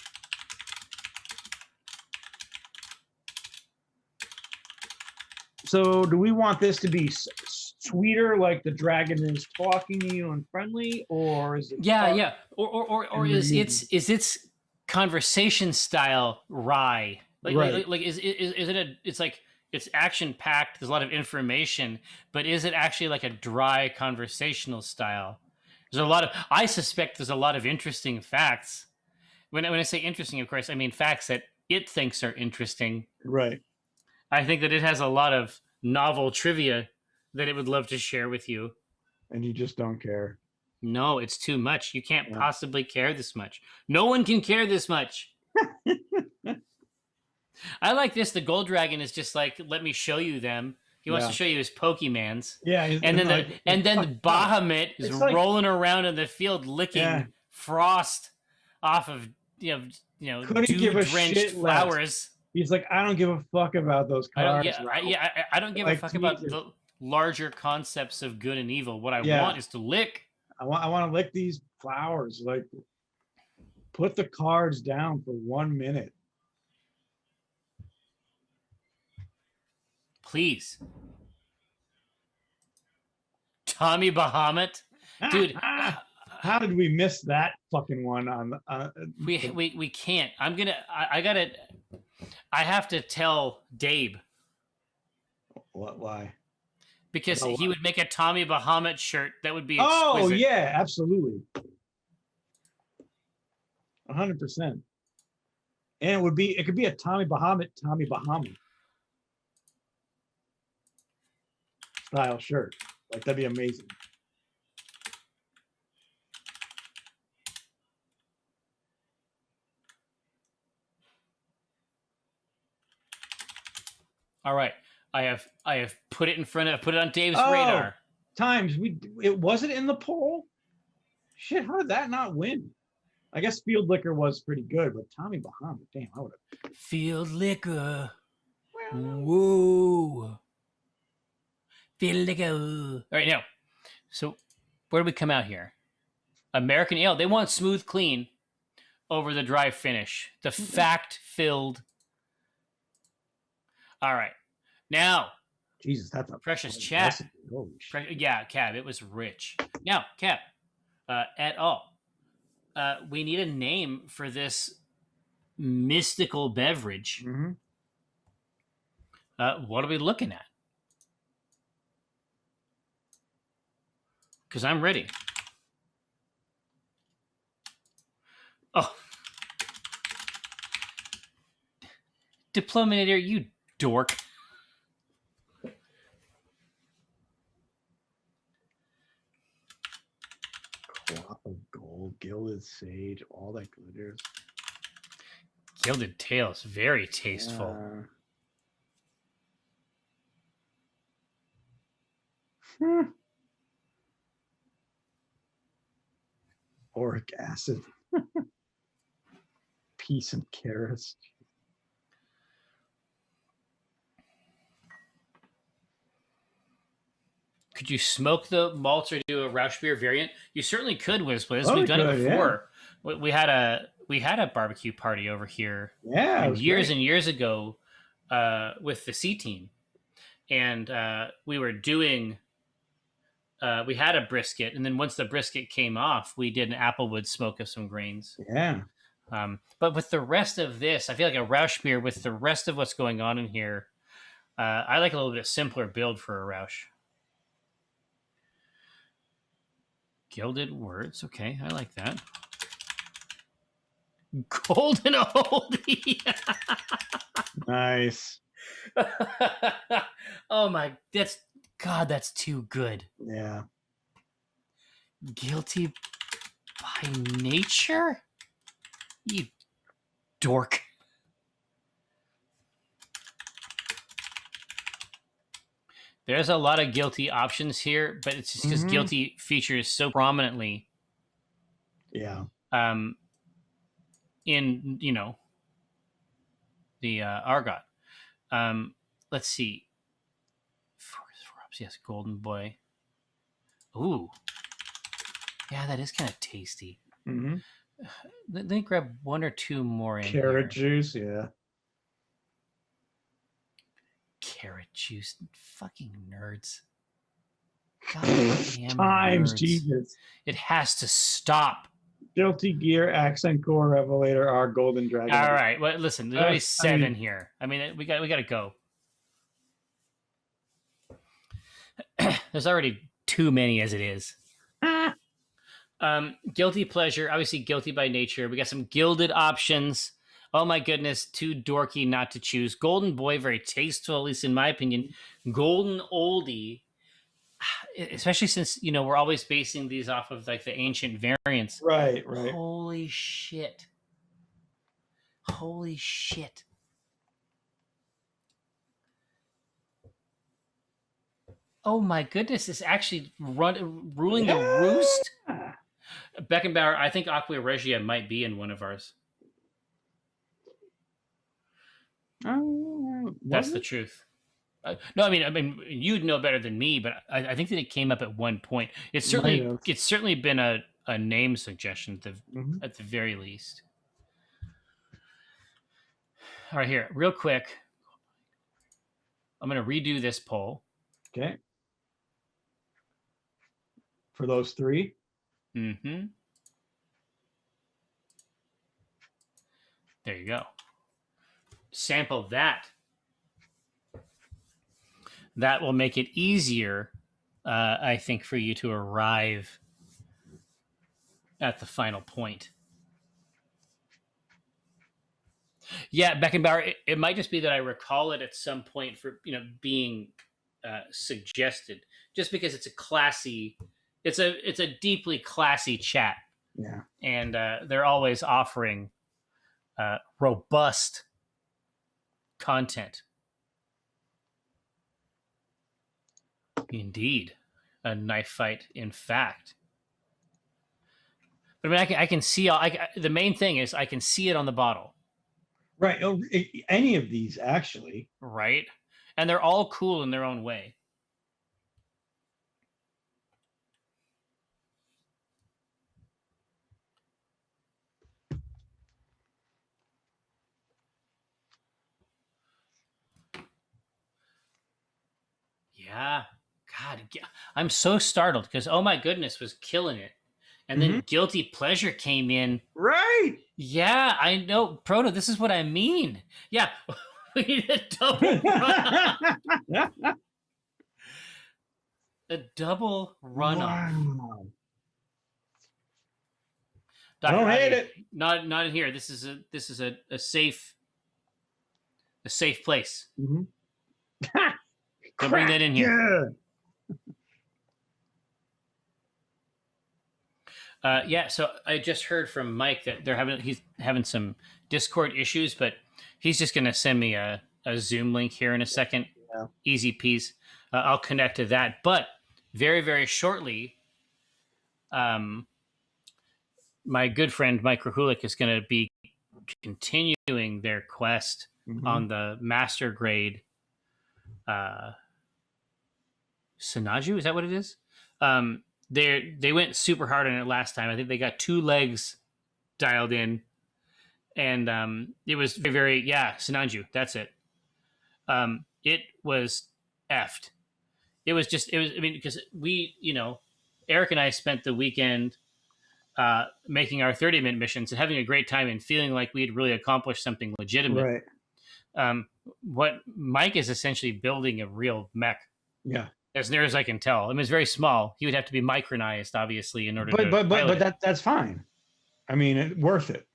Speaker 1: So, do we want this to be sweeter, like the dragon is talking to you and friendly, or is it?
Speaker 2: Yeah. Or is its conversation style rye? Like is it a? It's like it's action packed. There's a lot of information, but is it actually like a dry conversational style? There's a lot of. I suspect there's a lot of interesting facts. When I say interesting, of course, I mean facts that it thinks are interesting.
Speaker 1: Right.
Speaker 2: I think that it has a lot of novel trivia that it would love to share with you.
Speaker 1: And you just don't care.
Speaker 2: No, it's too much. You can't possibly care this much. No one can care this much. I like this. The Gold Dragon is just like, let me show you them. He wants to show you his Pokemans.
Speaker 1: Yeah.
Speaker 2: And then the Bahamut is rolling around in the field licking frost off of dew-drenched flowers.
Speaker 1: He's like, I don't give a fuck about those cards.
Speaker 2: I don't give a fuck about the larger concepts of good and evil. What I want is to lick.
Speaker 1: I want to lick these flowers. Like, put the cards down for 1 minute.
Speaker 2: Please. Tommy Bahamut. Dude.
Speaker 1: How did we miss that fucking one on
Speaker 2: we can't. I have to tell Dabe.
Speaker 1: What? Why?
Speaker 2: Because he would make a Tommy Bahamut shirt that would be exquisite.
Speaker 1: Oh yeah, absolutely, 100%. And it could be a Tommy Bahamut style shirt. Like that'd be amazing.
Speaker 2: All right, I have put it on Dave's radar.
Speaker 1: Times was it in the poll? Shit, how did that not win? I guess Field Liquor was pretty good, but Tommy Bahamut, damn, I would have.
Speaker 2: Field Liquor, whoa. Field Liquor. All right, now, so where do we come out here? American Ale. They want smooth, clean. over the dry finish. The fact-filled. All right. Now,
Speaker 1: Jesus, that's a
Speaker 2: precious
Speaker 1: fucking
Speaker 2: chat.
Speaker 1: recipe. Holy shit.
Speaker 2: Yeah, Cab, it was rich. Now, Cab, et al. We need a name for this mystical beverage.
Speaker 1: Mhm.
Speaker 2: What are we looking at? Because I'm ready. Oh. Diplominator, you dork.
Speaker 1: Cloth of gold, gilded sage, all that glitters.
Speaker 2: Gilded tails, very tasteful.
Speaker 1: Auric acid. Peace and carrots.
Speaker 2: Could you smoke the malts or do a Rausch beer variant? You certainly could, WizBliz.
Speaker 1: Oh,
Speaker 2: We've done it
Speaker 1: good,
Speaker 2: before. Yeah. We had a barbecue party over here.
Speaker 1: Yeah,
Speaker 2: years and years ago with the C team, and we were doing. We had a brisket, and then once the brisket came off, we did an applewood smoke of some grains.
Speaker 1: Yeah.
Speaker 2: But with the rest of this, I feel like a Rausch beer with the rest of what's going on in here. I like a little bit simpler build for a Rausch. Gilded words. Okay, I like that. Golden oldie.
Speaker 1: Nice.
Speaker 2: Oh my, that's too good.
Speaker 1: Yeah.
Speaker 2: Guilty by nature? You dork. There's a lot of guilty options here, but it's just because guilty features so prominently.
Speaker 1: Yeah.
Speaker 2: In the Argot. Let's see. Yes, Golden Boy. Ooh. Yeah, that is kind of tasty.
Speaker 1: Mm-hmm.
Speaker 2: Let me grab one or two more in
Speaker 1: Carrot
Speaker 2: here.
Speaker 1: juice, yeah.
Speaker 2: Carrot juice. Fucking nerds. Goddamn
Speaker 1: Times,
Speaker 2: nerds.
Speaker 1: Jesus.
Speaker 2: It has to stop.
Speaker 1: Guilty Gear, Accent Core, Revelator, our Golden Dragon.
Speaker 2: All right. Well, listen, there's only 7 here. I mean, we got to go. There's already too many as it is. Guilty pleasure, obviously guilty by nature. We got some gilded options. Oh my goodness, too dorky not to choose. Golden Boy, very tasteful, at least in my opinion. Golden Oldie, especially since we're always basing these off of like the ancient variants.
Speaker 1: Right.
Speaker 2: Holy shit. Oh my goodness, it's actually ruling the roost. Beckenbauer, I think Aqua Regia might be in one of ours. That's the truth. No, I mean, you'd know better than me, but I think that it came up at one point. It's certainly been a name suggestion at the very least. All right, here, real quick. I'm going to redo this poll.
Speaker 1: Okay. For those 3?
Speaker 2: Mm-hmm. There you go. Sample that. That will make it easier, I think, for you to arrive at the final point. Yeah, Beckenbauer, it might just be that I recall it at some point for being suggested, just because it's a classy, it's a deeply classy chat.
Speaker 1: Yeah,
Speaker 2: and they're always offering robust content. Indeed, a knife fight. In fact, but I mean, I can see the main thing is I can see it on the bottle.
Speaker 1: Right. Any of these, actually.
Speaker 2: Right. And they're all cool in their own way. Yeah. God, I'm so startled because Oh My Goodness was killing it. And then Guilty Pleasure came in.
Speaker 1: Right.
Speaker 2: Yeah, I know. Proto, this is what I mean. Yeah. We need a double run. A double run-off.
Speaker 1: Wow.
Speaker 2: Dr.
Speaker 1: Don't hate
Speaker 2: Ivy,
Speaker 1: it.
Speaker 2: Not in here. This is a safe place.
Speaker 1: Mm-hmm.
Speaker 2: Don't bring that in here. Yeah. So I just heard from Mike that he's having some Discord issues, but he's just going to send me a Zoom link here in a second.
Speaker 1: Yeah.
Speaker 2: Easy peasy. I'll connect to that, but very, very shortly, my good friend Mike Krahulik is going to be continuing their quest on the master grade Sanaju. Is that what it is? They went super hard on it last time. I think they got 2 legs dialed in, and it was very, very Sanaju. That's it. It was effed. It was. I mean, because we, Eric and I spent the weekend making our 30-minute missions and having a great time and feeling like we had really accomplished something legitimate.
Speaker 1: Right.
Speaker 2: What Mike is essentially building a real mech.
Speaker 1: Yeah.
Speaker 2: As near as I can tell. I mean, it's very small. He would have to be micronized, obviously, in order to.
Speaker 1: But that's fine. I mean, worth it.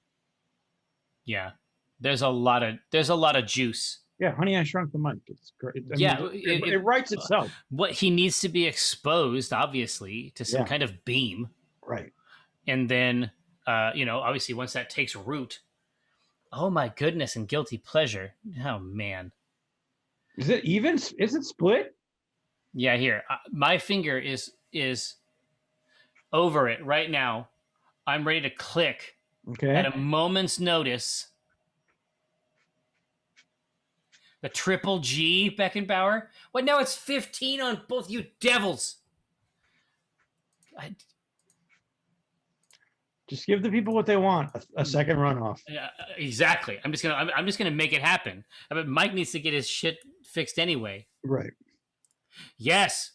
Speaker 2: Yeah. There's a lot of juice.
Speaker 1: Yeah, Honey, I Shrunk the Mike. It's great. It writes itself.
Speaker 2: What he needs to be exposed, obviously, to some kind of beam.
Speaker 1: Right.
Speaker 2: And then, obviously, once that takes root, oh my goodness, and Guilty Pleasure. Oh man.
Speaker 1: Is it even? Is it split?
Speaker 2: Yeah, here. My finger is over it right now. I'm ready to click at a moment's notice. The triple G Beckenbauer. What? Now it's 15 on both you devils.
Speaker 1: Just give the people what they want. A second runoff.
Speaker 2: Exactly. I'm just gonna make it happen. But Mike needs to get his shit fixed anyway.
Speaker 1: Right.
Speaker 2: Yes.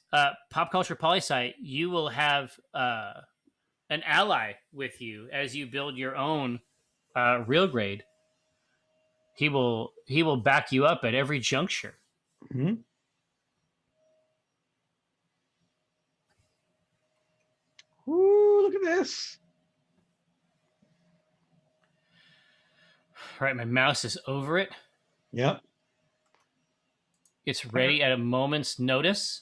Speaker 2: Pop Culture Polysci, you will have an ally with you as you build your own real grade. He will back you up at every juncture.
Speaker 1: Mm-hmm. Ooh, look at this.
Speaker 2: All right, my mouse is over it.
Speaker 1: Yep.
Speaker 2: It's ready at a moment's notice.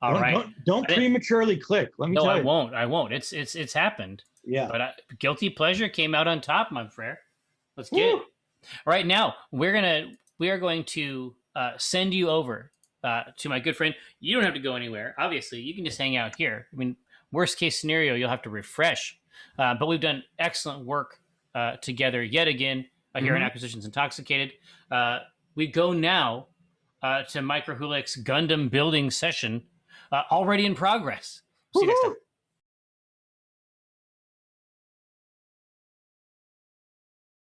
Speaker 2: All right.
Speaker 1: Don't prematurely click. Let me tell you.
Speaker 2: No, I won't. It's happened.
Speaker 1: Yeah.
Speaker 2: But Guilty Pleasure came out on top, my friend. Let's get it. Right now, we are going to send you over to my good friend. You don't have to go anywhere. Obviously, you can just hang out here. I mean, worst case scenario, you'll have to refresh. But we've done excellent work together yet again here in Acquisitions Intoxicated. We go now to Mike Krahulik's Gundam building session already in progress. See you next time.